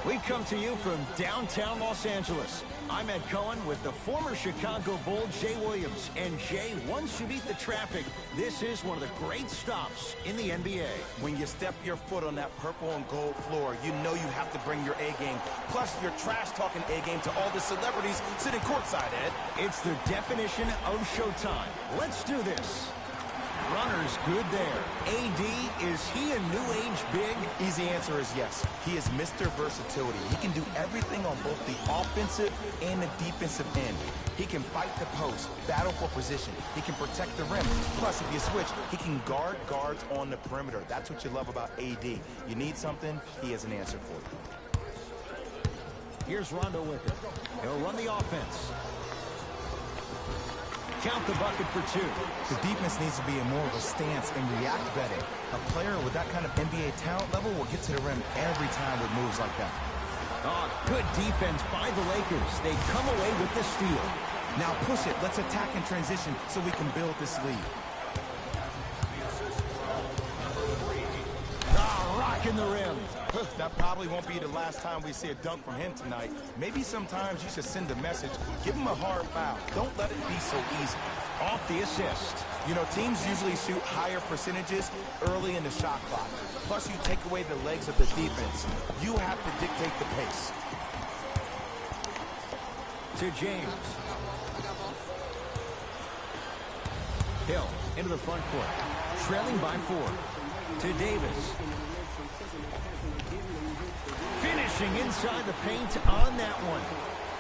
Speaker 3: We come to you from downtown Los Angeles. I'm Ed Cohen with the former Chicago Bull, Jay Williams. And Jay, once you beat the traffic, this is one of the great stops in the NBA.
Speaker 4: When you step your foot on that purple and gold floor, you know you have to bring your A game. Plus, your trash-talking A game to all the celebrities sitting courtside, Ed.
Speaker 3: It's the definition of showtime. Let's do this. Runner's good there. AD, is he a new age big?
Speaker 4: Easy answer is yes. He is Mr. Versatility. He can do everything on both the offensive and the defensive end. He can fight the post, battle for position. He can protect the rim. Plus, if you switch, he can guard guards on the perimeter. That's what you love about AD. You need something, he has an answer for you.
Speaker 3: Here's Rondo with it. He'll run the offense. Count the bucket for two.
Speaker 4: The defense needs to be in more of a stance and react better. A player with that kind of NBA talent level will get to the rim every time with moves like that.
Speaker 3: Oh, good defense by the Lakers. They come away with the steal.
Speaker 4: Now push it. Let's attack in transition so we can build this lead.
Speaker 3: Rocking the rim.
Speaker 4: That probably won't be the last time we see a dunk from him tonight. Maybe sometimes you should send a message. Give him a hard foul. Don't let it be so easy.
Speaker 3: Off the assist.
Speaker 4: You know, teams usually shoot higher percentages early in the shot clock. Plus, you take away the legs of the defense. You have to dictate the pace.
Speaker 3: To James. Hill into the front court. Trailing by 4. To Davis. Finishing inside the paint on that one.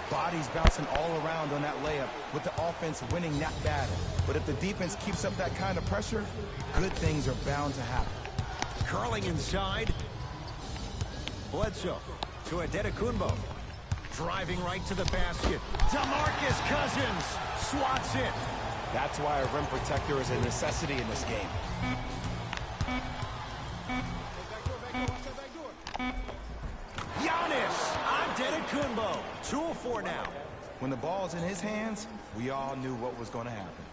Speaker 4: Bodies bouncing all around on that layup with the offense winning that battle. But if the defense keeps up that kind of pressure, good things are bound to happen.
Speaker 3: Curling inside. Bledsoe to Antetokounmpo. Driving right to the basket. DeMarcus Cousins swats it.
Speaker 4: That's why a rim protector is a necessity in this game.
Speaker 3: Giannis Antetokounmpo, 2 of 4 now.
Speaker 4: When the ball's in his hands, we all knew what was going to happen.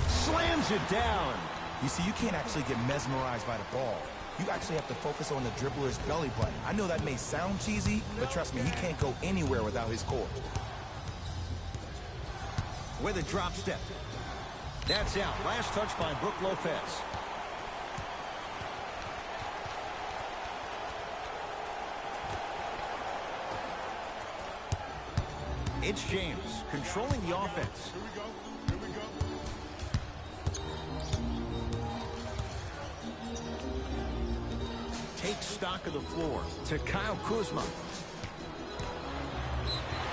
Speaker 3: Slams it down.
Speaker 4: You see, you can't actually get mesmerized by the ball. You actually have to focus on the dribbler's belly button. I know that may sound cheesy, but trust me, he can't go anywhere without his core.
Speaker 3: With a drop step. That's out. Last touch by Brook Lopez. It's James controlling the offense.
Speaker 7: Here we go.
Speaker 3: Take stock of the floor to Kyle Kuzma.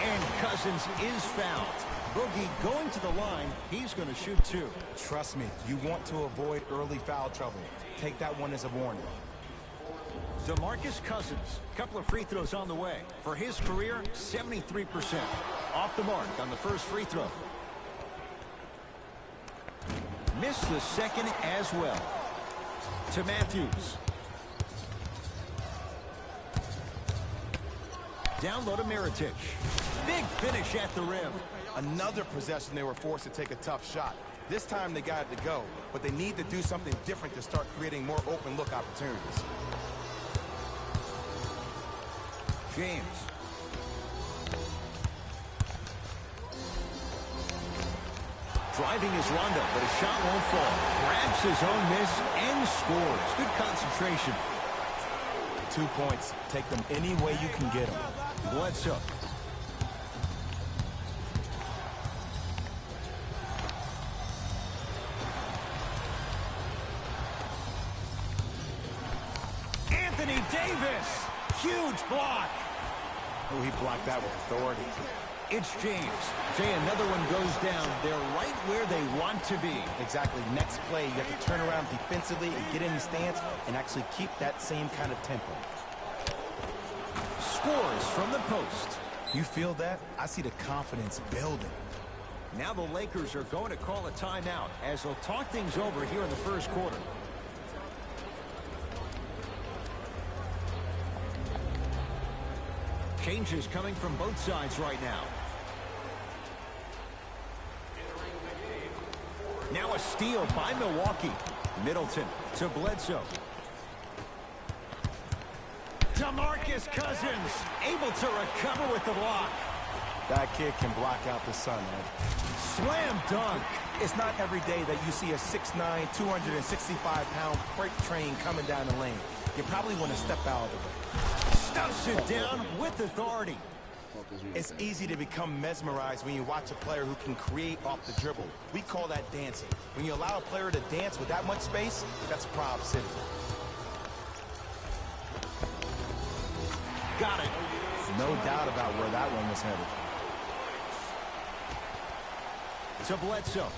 Speaker 3: And Cousins is fouled. Boogie going to the line. He's going to shoot two.
Speaker 4: Trust me, you want to avoid early foul trouble. Take that one as a warning.
Speaker 3: DeMarcus Cousins, couple of free throws on the way. For his career, 73%. Off the mark on the first free throw. Missed the second as well. To Matthews. Down low to Mirotic. Big finish at the rim.
Speaker 4: Another possession they were forced to take a tough shot. This time they got it to go, but they need to do something different to start creating more open look opportunities.
Speaker 3: James. Driving is Rondo, but his shot won't fall. Grabs his own miss and scores. Good concentration.
Speaker 4: 2 points. Take them any way you can get them.
Speaker 3: Bledsoe. Anthony Davis. Huge block.
Speaker 4: Oh, he blocked that with authority.
Speaker 3: It's James. Jay, another one goes down. They're right where they want to be.
Speaker 4: Exactly. Next play, you have to turn around defensively and get in the stance and actually keep that same kind of tempo.
Speaker 3: Scores from the post.
Speaker 4: You feel that? I see the confidence building.
Speaker 3: Now the Lakers are going to call a timeout as they'll talk things over here in the first quarter. Changes coming from both sides right now. Now a steal by Milwaukee. Middleton to Bledsoe. DeMarcus Cousins able to recover with the block.
Speaker 4: That kid can block out the sun, Ed.
Speaker 3: Slam dunk.
Speaker 4: It's not every day that you see a 6'9", 265-pound freight train coming down the lane. You probably want to step out of the way.
Speaker 3: Stuffs it down with authority.
Speaker 4: It's easy to become mesmerized when you watch a player who can create off the dribble. We call that dancing. When you allow a player to dance with that much space, that's Prob City.
Speaker 3: Got it.
Speaker 4: No doubt about where that one was headed.
Speaker 3: To Bledsoe.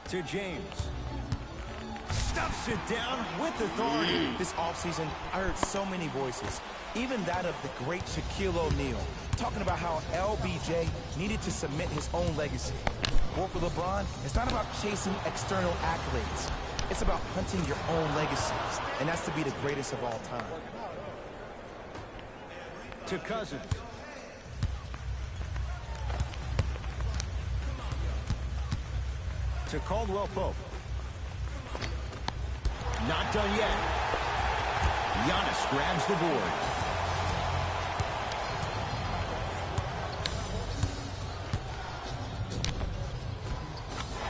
Speaker 3: To James. Stuffs it down with authority.
Speaker 4: This offseason, I heard so many voices, even that of the great Shaquille O'Neal, talking about how LBJ needed to submit his own legacy. Or for LeBron, it's not about chasing external accolades. It's about hunting your own legacies, and that's to be the greatest of all time.
Speaker 3: To Cousins. To Caldwell Pope. Not done yet. Giannis grabs the board.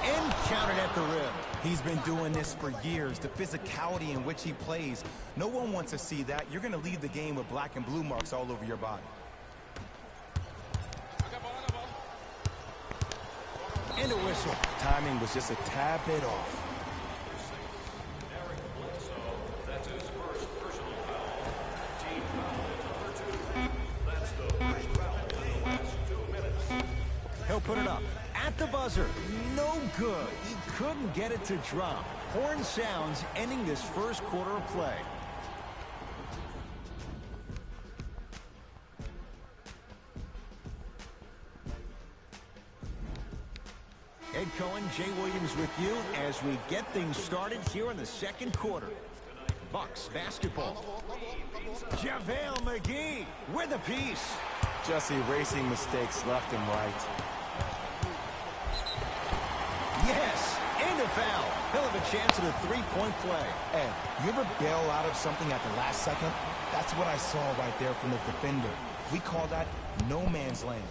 Speaker 3: And counted at the rim.
Speaker 4: He's been doing this for years. The physicality in which he plays. No one wants to see that. You're going to leave the game with black and blue marks all over your body.
Speaker 3: And a whistle.
Speaker 4: Timing was just a tad bit off.
Speaker 5: That's his first personal foul. Team foul number 2. That's the first foul in the last 2 minutes.
Speaker 3: He'll put it up at the buzzer. No good. He couldn't get it to drop. Horn sounds ending this first quarter of play. Ed Cohen, Jay Williams with you as we get things started here in the second quarter. Bucks basketball. JaVale McGee with a piece.
Speaker 4: Just erasing mistakes left and right.
Speaker 3: Yes, and a foul. He'll have a chance at a three-point play.
Speaker 4: Ed, you ever bail out of something at the last second? That's what I saw right there from the defender. We call that no man's land.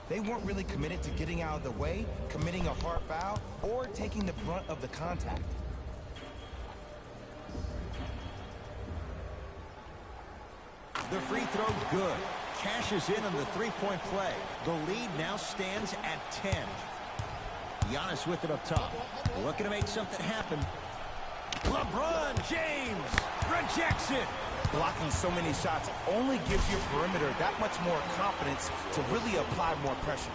Speaker 4: They weren't really committed to getting out of the way, committing a hard foul, or taking the brunt of the contact.
Speaker 3: The free throw good. Cashes in on the three-point play. The lead now stands at 10. Giannis with it up top. Looking to make something happen. LeBron James rejects it.
Speaker 4: Blocking so many shots only gives your perimeter that much more confidence to really apply more pressure.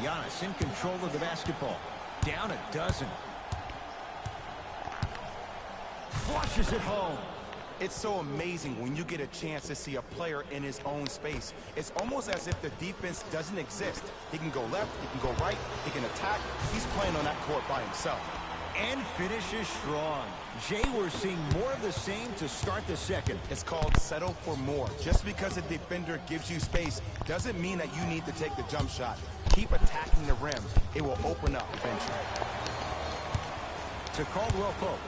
Speaker 3: Giannis in control of the basketball. Down a dozen. Flushes it home.
Speaker 4: It's so amazing when you get a chance to see a player in his own space. It's almost as if the defense doesn't exist. He can go left, he can go right, he can attack. He's playing on that court by himself.
Speaker 3: And finishes strong. Jay, we're seeing more of the same to start the second.
Speaker 4: It's called settle for more. Just because a defender gives you space doesn't mean that you need to take the jump shot. Keep attacking the rim. It will open up eventually.
Speaker 3: To Caldwell Pope.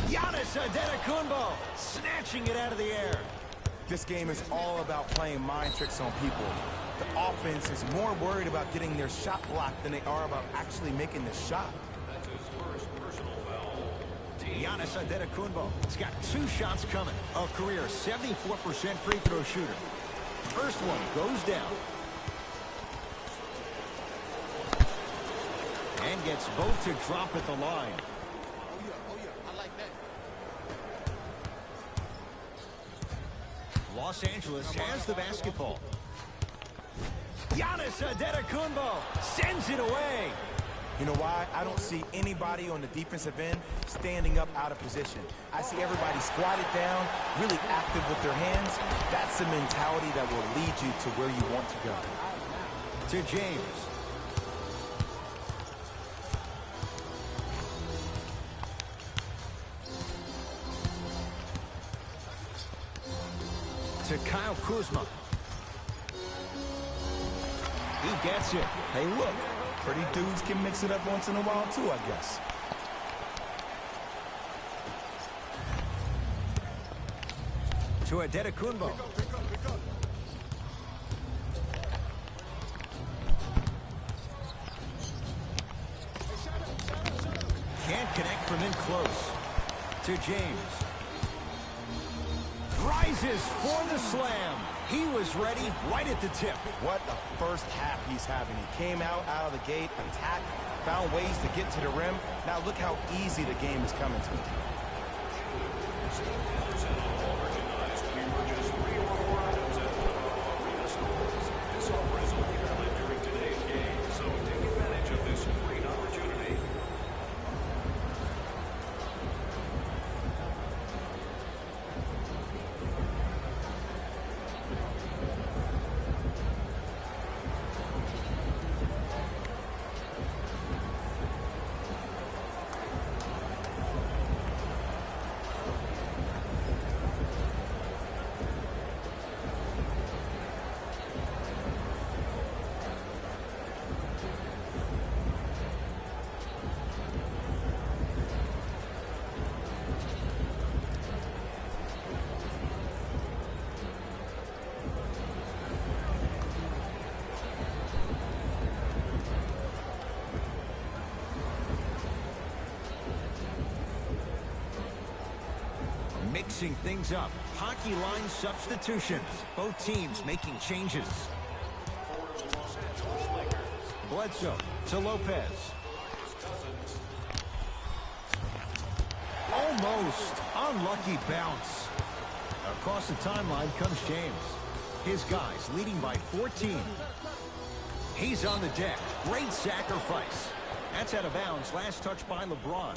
Speaker 3: Giannis Antetokounmpo snatching it out of the air.
Speaker 4: This game is all about playing mind tricks on people. The offense is more worried about getting their shot blocked than they are about actually making the shot.
Speaker 5: That's his first personal foul.
Speaker 3: Giannis Antetokounmpo has got 2 shots coming. A career 74% free throw shooter. First one goes down. And gets both to drop at the line. Los Angeles has the basketball. Giannis Antetokounmpo sends it away.
Speaker 4: You know why? I don't see anybody on the defensive end standing up out of position. I see everybody squatted down, really active with their hands. That's the mentality that will lead you to where you want to go.
Speaker 3: To James. To Kyle Kuzma. He gets it.
Speaker 4: Hey, look, pretty dudes can mix it up once in a while, too, I guess.
Speaker 3: To Antetokounmpo. Can't connect from in close. To James. Rises for the slam. He was ready right at the tip.
Speaker 4: What a first half he's having. He came out of the gate, attacked, found ways to get to the rim. Now look how easy the game is coming to him.
Speaker 5: This offer is only valid during today's game, so take advantage of this great opportunity.
Speaker 3: Mixing things up. Hockey line substitutions. Both teams making changes. Bledsoe to Lopez. Almost unlucky bounce. Across the timeline comes James. His guys leading by 14. He's on the deck. Great sacrifice. That's out of bounds. Last touch by LeBron.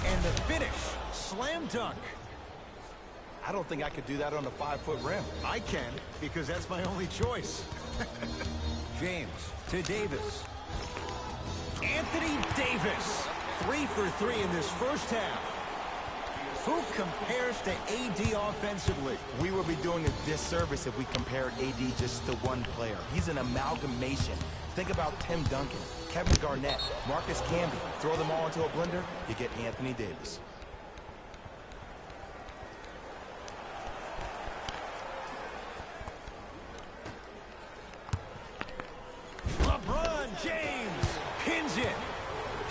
Speaker 3: And the finish. Slam dunk.
Speaker 4: I don't think I could do that on a 5-foot rim.
Speaker 3: I can, because that's my only choice. James to Davis. Anthony Davis. 3 for 3 in this first half. Who compares to AD offensively?
Speaker 4: We would be doing a disservice if we compared AD just to one player. He's an amalgamation. Think about Tim Duncan, Kevin Garnett, Marcus Camby. Throw them all into a blender, you get Anthony Davis.
Speaker 3: LeBron James pins it.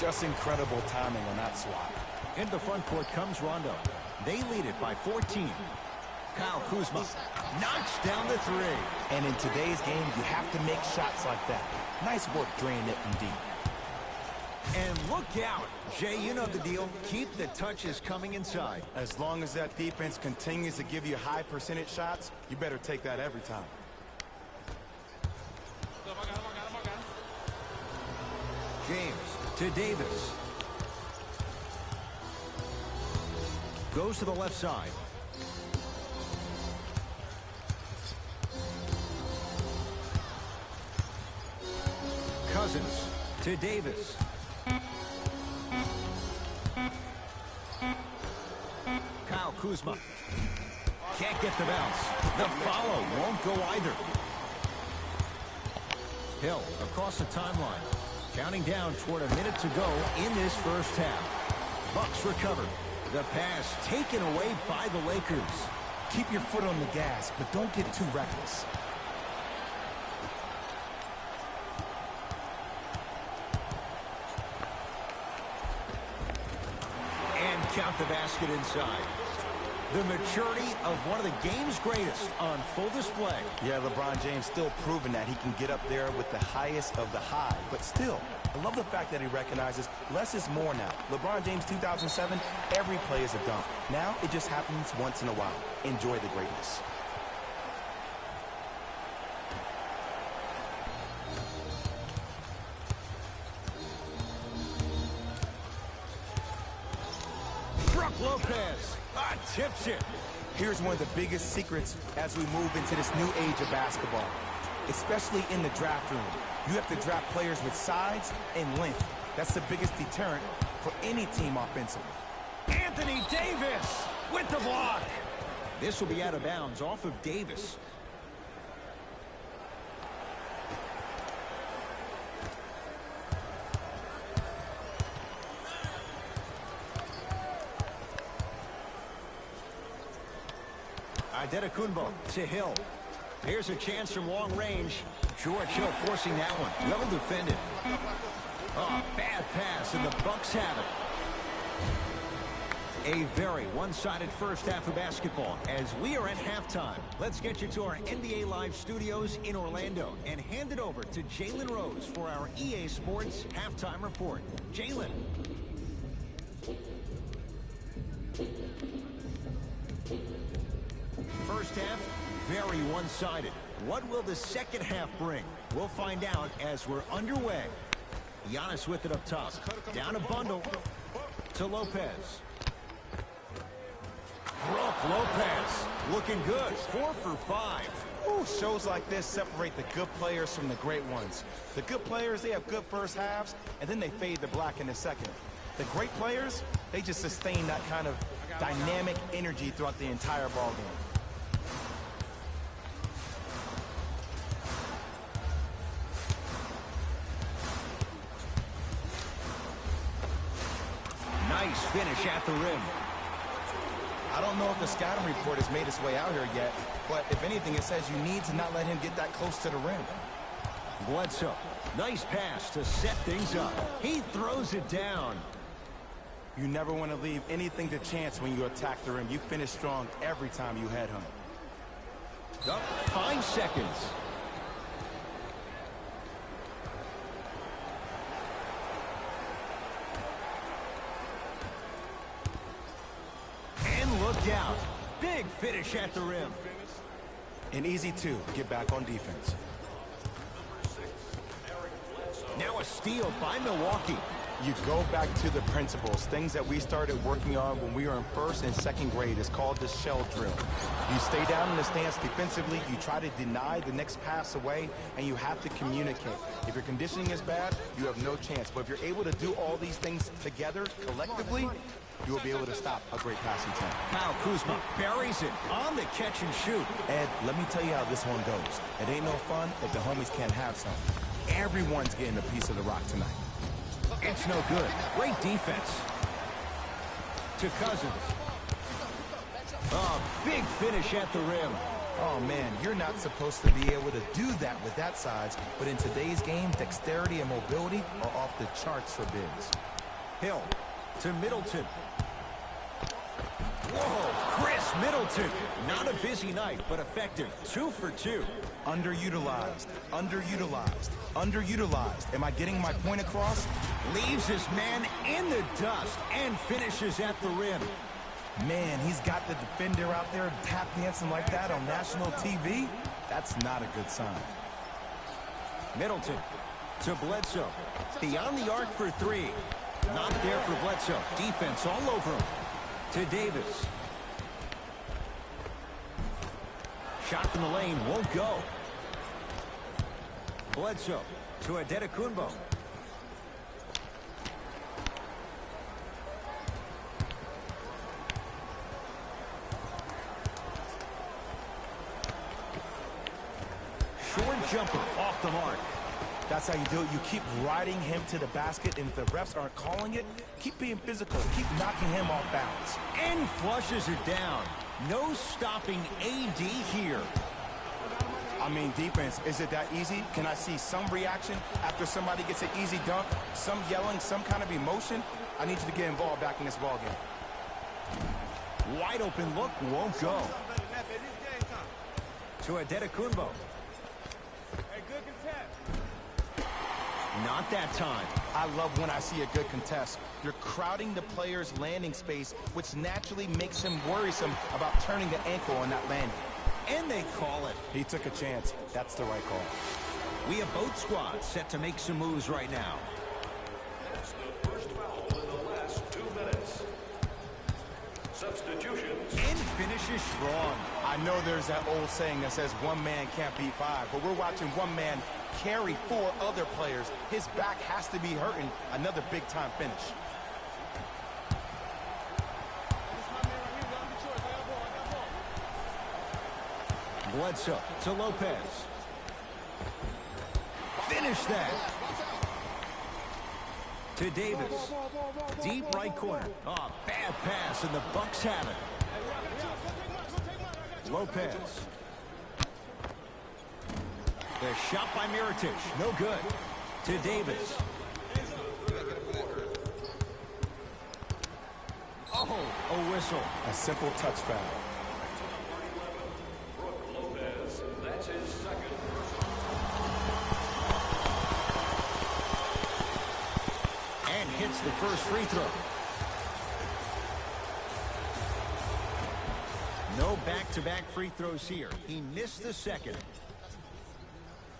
Speaker 4: Just incredible timing on that swap.
Speaker 3: Into front court comes Rondo. They lead it by 14. Kyle Kuzma knocks down the three.
Speaker 4: And in today's game, you have to make shots like that. Nice work draining it from deep.
Speaker 3: And look out. Jay, you know the deal. Keep the touches coming inside.
Speaker 4: As long as that defense continues to give you high percentage shots, you better take that every time.
Speaker 3: James to Davis. Goes to the left side. Cousins to Davis. Kyle Kuzma. Can't get the bounce. The follow won't go either. Hill across the timeline. Counting down toward a minute to go in this first half. Bucks recover. The pass taken away by the Lakers.
Speaker 4: Keep your foot on the gas, but don't get too reckless.
Speaker 3: And count the basket inside. The maturity of one of the game's greatest on full display.
Speaker 4: Yeah, LeBron James still proving that he can get up there with the highest of the high. But still, I love the fact that he recognizes less is more now. LeBron James 2007, every play is a dunk. Now it just happens once in a while. Enjoy the greatness.
Speaker 3: Brook Lopez tips it.
Speaker 4: Here's one of the biggest secrets as we move into this new age of basketball, especially in the draft room. You have to draft players with size and length. That's the biggest deterrent for any team offensively.
Speaker 3: Anthony Davis with the block. This will be out of bounds off of Davis. Adetokunbo to Hill. Here's a chance from long range. George Hill forcing that one. Well defended. Oh, bad pass, and the Bucks have it. A very one-sided first half of basketball as we are at halftime. Let's get you to our NBA Live studios in Orlando and hand it over to Jalen Rose for our EA Sports halftime report. Jalen. First half, very one-sided. What will the second half bring? We'll find out as we're underway. Giannis with it up top. Down a bundle to Lopez. Brook Lopez looking good. 4 for 5.
Speaker 4: Ooh, shows like this separate the good players from the great ones. The good players, they have good first halves, and then they fade to black in the second. The great players, they just sustain that kind of dynamic energy throughout the entire ballgame.
Speaker 3: Nice finish at the rim.
Speaker 4: I don't know if the scouting report has made its way out here yet, but if anything, it says you need to not let him get that close to the rim.
Speaker 3: Bledsoe. Nice pass to set things up. He throws it down.
Speaker 4: You never want to leave anything to chance when you attack the rim. You finish strong every time you head home.
Speaker 3: Up 5 seconds. And look out. Big finish at the rim.
Speaker 4: And easy to get back on defense.
Speaker 3: Now a steal by Milwaukee.
Speaker 4: You go back to the principles, things that we started working on when we were in first and second grade. It's called the shell drill. You stay down in the stance defensively, you try to deny the next pass away, and you have to communicate. If your conditioning is bad, you have no chance. But if you're able to do all these things together, collectively, you will be able to stop a great passing team.
Speaker 3: Kyle Kuzma buries it on the catch and shoot.
Speaker 4: Ed, let me tell you how this one goes. It ain't no fun if the homies can't have some. Everyone's getting a piece of the rock tonight.
Speaker 3: It's no good. Great defense. To Cousins. A big finish at the rim.
Speaker 4: Oh, man, you're not supposed to be able to do that with that size, but in today's game, dexterity and mobility are off the charts for bigs.
Speaker 3: Hill to Middleton. Whoa, Chris Middleton. Not a busy night, but effective. 2 for 2.
Speaker 4: Underutilized, underutilized, underutilized. Am I getting my point across?
Speaker 3: Leaves his man in the dust and finishes at the rim.
Speaker 4: Man, he's got the defender out there tap dancing like that on national TV. That's not a good sign.
Speaker 3: Middleton to Bledsoe. Beyond the arc for 3. Not there for Bledsoe. Defense all over him. To Davis. Shot from the lane won't go. Bledsoe to Adetokunbo. Short jumper off the mark.
Speaker 4: That's how you do it. You keep riding him to the basket, and if the refs aren't calling it, keep being physical. Keep knocking him off balance.
Speaker 3: And flushes it down. No stopping AD here.
Speaker 4: I mean, defense, is it that easy? Can I see some reaction after somebody gets an easy dunk? Some yelling, some kind of emotion? I need you to get involved back in this ballgame.
Speaker 3: Wide open look won't go. To Adetokunbo. Not that time.
Speaker 4: I love when I see a good contest. You're crowding the player's landing space, which naturally makes him worrisome about turning the ankle on that landing.
Speaker 3: And they call it.
Speaker 4: He took a chance. That's the right call.
Speaker 3: We have both squads set to make some moves right now.
Speaker 5: That's the first foul in the last 2 minutes. Substitutions.
Speaker 3: And finishes strong.
Speaker 4: I know there's that old saying that says one man can't beat 5, but we're watching one man carry 4 other players. His back has to be hurting. Another big-time finish.
Speaker 3: Bledsoe to Lopez. Finish that. To Davis. Deep right corner. Oh, bad pass, and the Bucks have it. Lopez. The shot by Mirotic. No good. To Davis. Oh, a whistle.
Speaker 4: A simple touch foul.
Speaker 5: Lopez, that's his second personal.
Speaker 3: And hits the first free throw. No back-to-back free throws here. He missed the second.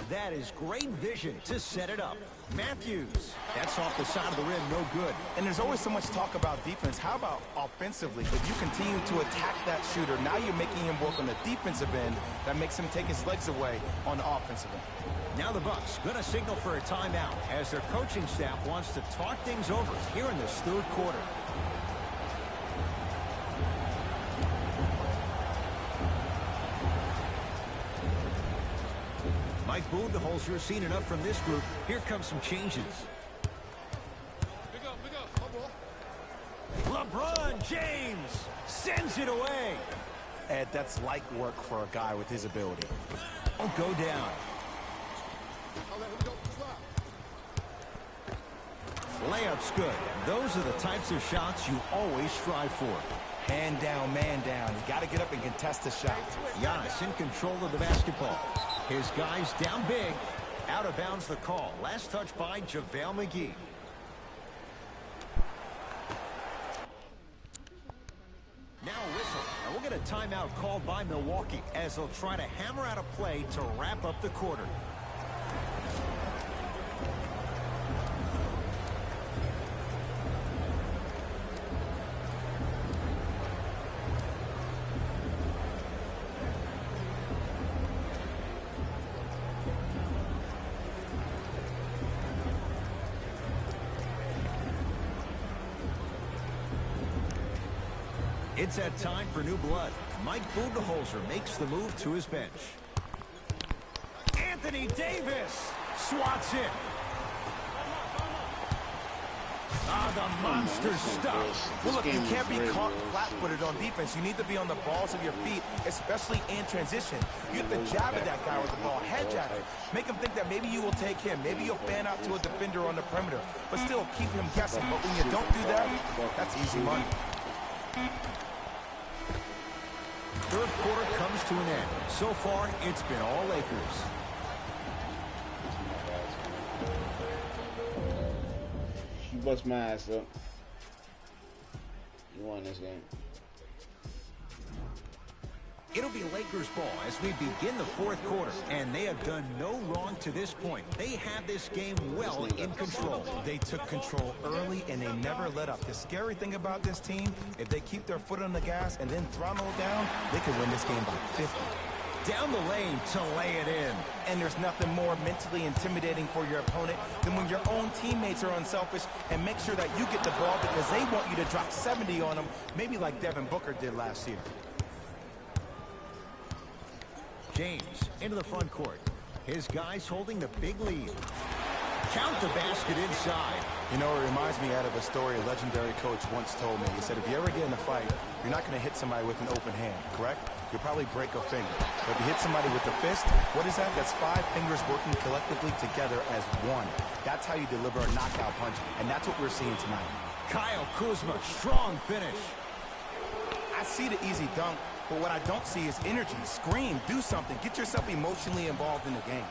Speaker 3: That is great vision to set it up. Matthews. That's off the side of the rim. No good.
Speaker 4: And there's always so much talk about defense. How about offensively? If you continue to attack that shooter, now you're making him work on the defensive end. That makes him take his legs away on the offensive end.
Speaker 3: Now the Bucks going to signal for a timeout as their coaching staff wants to talk things over here in this third quarter. Mike Budenholzer seen enough from this group. Here come some changes. LeBron James sends it away.
Speaker 4: Ed, that's light work for a guy with his ability.
Speaker 3: Won't go down. Layup's good. Those are the types of shots you always strive for.
Speaker 4: Hand down, man down. You got to get up and contest the shot.
Speaker 3: Giannis in control of the basketball. His guys down big. Out of bounds the call. Last touch by JaVale McGee. Now a whistle. And we'll get a timeout called by Milwaukee as they'll try to hammer out a play to wrap up the quarter. It's that time for new blood. Mike Budenholzer makes the move to his bench. Anthony Davis swats it. Ah, the monster stuff.
Speaker 4: Well, look, you can't be caught flat-footed on defense. You need to be on the balls of your feet, especially in transition. You have to jab at that guy with the ball, head jab him. Make him think that maybe you will take him. Maybe you'll fan out to a defender on the perimeter, but still keep him guessing. But when you don't do that, that's easy money.
Speaker 3: Third quarter comes to an end. So far, it's been all Lakers.
Speaker 6: You bust my ass up. You won this game.
Speaker 3: It'll be Lakers ball as we begin the fourth quarter, and they have done no wrong to this point. They have this game well in control.
Speaker 4: They took control early, and they never let up. The scary thing about this team, if they keep their foot on the gas and then throttle down, they can win this game by 50.
Speaker 3: Down the lane to lay it in.
Speaker 4: And there's nothing more mentally intimidating for your opponent than when your own teammates are unselfish and make sure that you get the ball because they want you to drop 70 on them, maybe like Devin Booker did last year.
Speaker 3: James into the front court. His guys holding the big lead. Count the basket inside.
Speaker 4: You know, it reminds me out of a story a legendary coach once told me. He said, if you ever get in a fight, you're not going to hit somebody with an open hand, correct? You'll probably break a finger. But if you hit somebody with a fist, what is that? That's 5 fingers working collectively together as one. That's how you deliver a knockout punch, and that's what we're seeing tonight.
Speaker 3: Kyle Kuzma, strong finish.
Speaker 4: I see the easy dunk, but what I don't see is energy. Scream, do something. Get yourself emotionally involved in the game.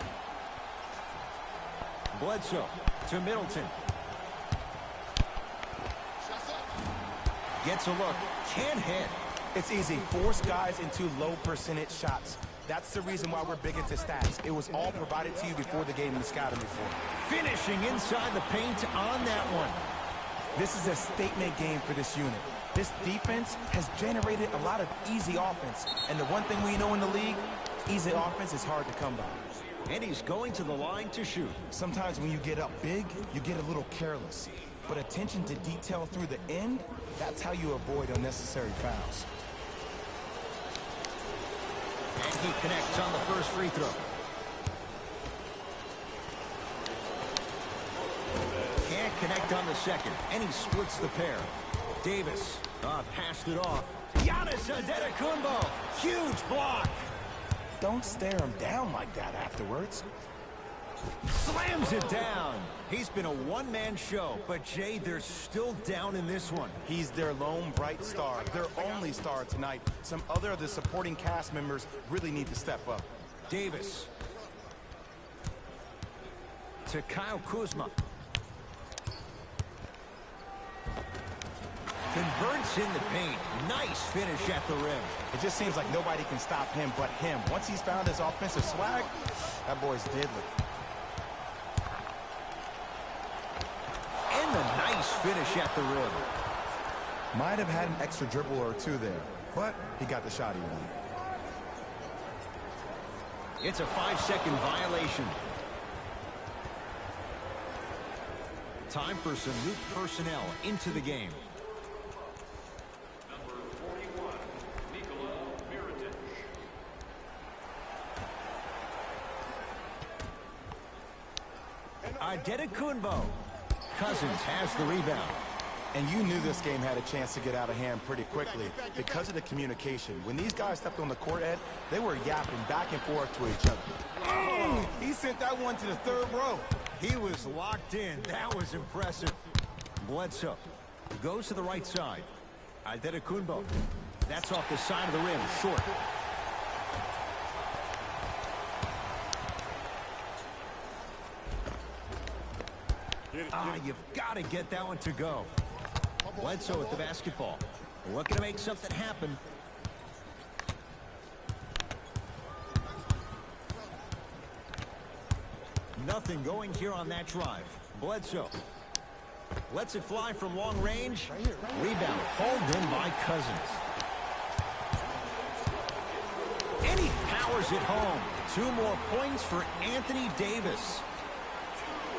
Speaker 3: Bledsoe to Middleton. Gets a look, can't hit.
Speaker 4: It's easy. Force guys into low percentage shots. That's the reason why we're big into stats. It was all provided to you before the game in the scouting report.
Speaker 3: Finishing inside the paint on that one.
Speaker 4: This is a statement game for this unit. This defense has generated a lot of easy offense. And the one thing we know in the league, easy offense is hard to come by.
Speaker 3: And he's going to the line to shoot.
Speaker 4: Sometimes when you get up big, you get a little careless. But attention to detail through the end, that's how you avoid unnecessary fouls.
Speaker 3: And he connects on the first free throw. Can't connect on the second, and he splits the pair. Davis passed it off. Giannis Antetokounmpo, huge block.
Speaker 4: Don't stare him down like that afterwards.
Speaker 3: Slams it down. He's been a one-man show, but Jay, they're still down in this one.
Speaker 4: He's their lone bright star, their only star tonight. Some other of the supporting cast members really need to step up.
Speaker 3: Davis to Kyle Kuzma. Converts in the paint. Nice finish at the rim.
Speaker 4: It just seems like nobody can stop him but him. Once he's found his offensive swag, that boy's deadly.
Speaker 3: And the nice finish at the rim.
Speaker 4: Might have had an extra dribble or two there, but he got the shot he wanted.
Speaker 3: It's a 5-second violation. Time for some new personnel into the game. Antetokounmpo. Cousins has the rebound.
Speaker 4: And you knew this game had a chance to get out of hand pretty quickly because of the communication. When these guys stepped on the court, Ed, they were yapping back and forth to each other. Oh, he sent that one to the third row.
Speaker 3: He was locked in. That was impressive. Bledsoe goes to the right side. Antetokounmpo. That's off the side of the rim, short. You've got to get that one to go. Bledsoe with the basketball. Looking to make something happen. Nothing going here on that drive. Bledsoe lets it fly from long range. Rebound hauled in by Cousins. And he powers it home. 2 more points for Anthony Davis.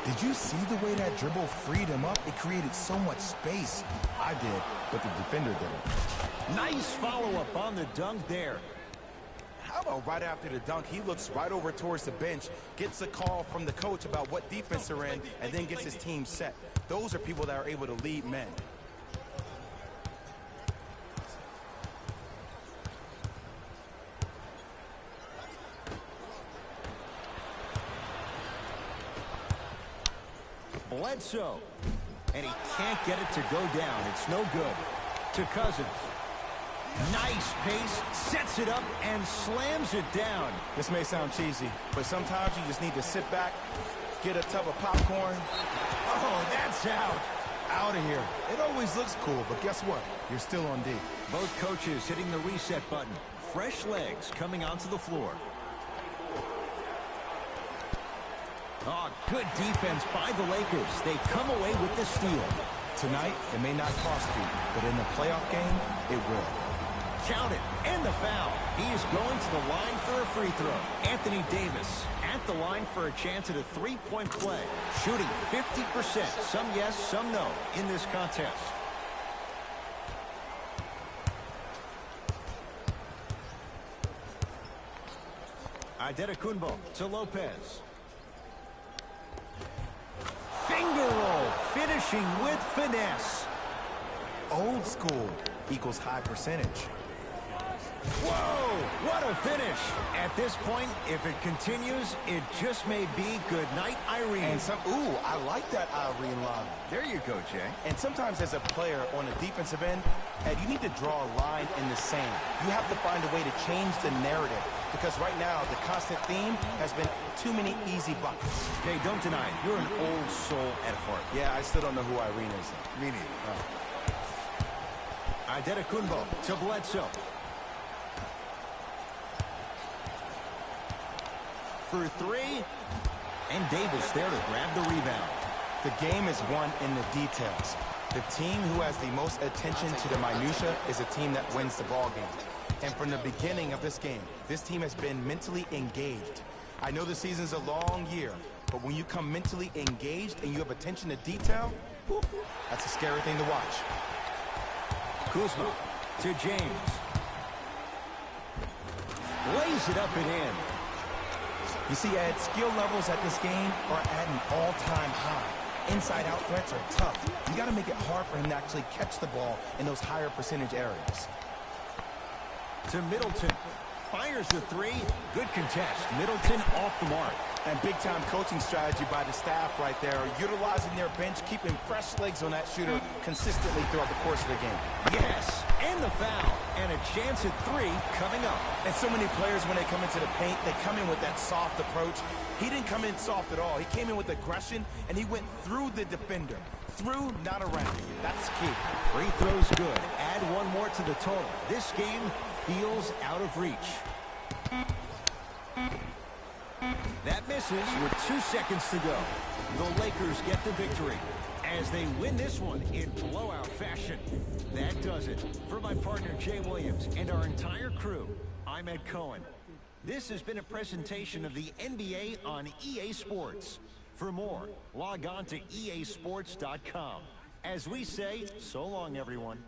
Speaker 4: Did you see the way that dribble freed him up? It created so much space. I did, but the defender didn't.
Speaker 3: Nice follow-up on the dunk there.
Speaker 4: How about right after the dunk, he looks right over towards the bench, gets a call from the coach about what defense they're in, and then gets his team set. Those are people that are able to lead men.
Speaker 3: Bledsoe. And he can't get it to go down. It's no good. To Cousins. Nice pace, sets it up, and slams it down.
Speaker 4: This may sound cheesy, but sometimes you just need to sit back, get a tub of popcorn.
Speaker 3: Oh, that's out.
Speaker 4: Out of here. It always looks cool, but guess what? You're still on D.
Speaker 3: Both coaches hitting the reset button. Fresh legs coming onto the floor. Oh, good defense by the Lakers. They come away with the steal.
Speaker 4: Tonight, it may not cost you, but in the playoff game, it will.
Speaker 3: Count it, and the foul. He is going to the line for a free throw. Anthony Davis at the line for a chance at a three-point play. Shooting 50%, some yes, some no, in this contest. Antetokounmpo to Lopez. Finger roll, finishing with finesse.
Speaker 4: Old school equals high percentage.
Speaker 3: Whoa, what a finish. At this point, if it continues, it just may be good night, Irene.
Speaker 4: And ooh, I like that Irene line.
Speaker 3: There you go, Jay.
Speaker 4: And sometimes as a player on the defensive end, Ed, you need to draw a line in the sand. You have to find a way to change the narrative, because right now the constant theme has been too many easy buckets.
Speaker 3: Jay, don't deny it. You're an old soul at heart.
Speaker 4: Yeah, I still don't know who Irene is.
Speaker 3: Me neither. Antetokounmpo to Bledsoe. For three, and Davis there to grab the rebound.
Speaker 4: The game is won in the details. The team who has the most attention to the minutia is a team that wins the ball game. And from the beginning of this game, this team has been mentally engaged. I know the season's a long year, but when you come mentally engaged and you have attention to detail, whew, that's a scary thing to watch.
Speaker 3: Kuzma to James. Lays it up and in.
Speaker 4: You see, Ed, skill levels at this game are at an all-time high. Inside-out threats are tough. You got to make it hard for him to actually catch the ball in those higher percentage areas.
Speaker 3: To Middleton. Fires the three. Good contest. Middleton off the mark.
Speaker 4: And big-time coaching strategy by the staff right there, utilizing their bench, keeping fresh legs on that shooter consistently throughout the course of the game.
Speaker 3: Yes, and the foul. And a chance at three coming up.
Speaker 4: And so many players, when they come into the paint, they come in with that soft approach. He didn't come in soft at all. He came in with aggression, and he went through the defender. Through, not around. That's key.
Speaker 3: Free throw's good. Add one more to the total. This game feels out of reach. That misses with 2 seconds to go. The Lakers get the victory as they win this one in blowout fashion. That does it. For my partner Jay Williams and our entire crew, I'm Ed Cohen. This has been a presentation of the NBA on EA Sports. For more, log on to easports.com. As we say, so long, everyone.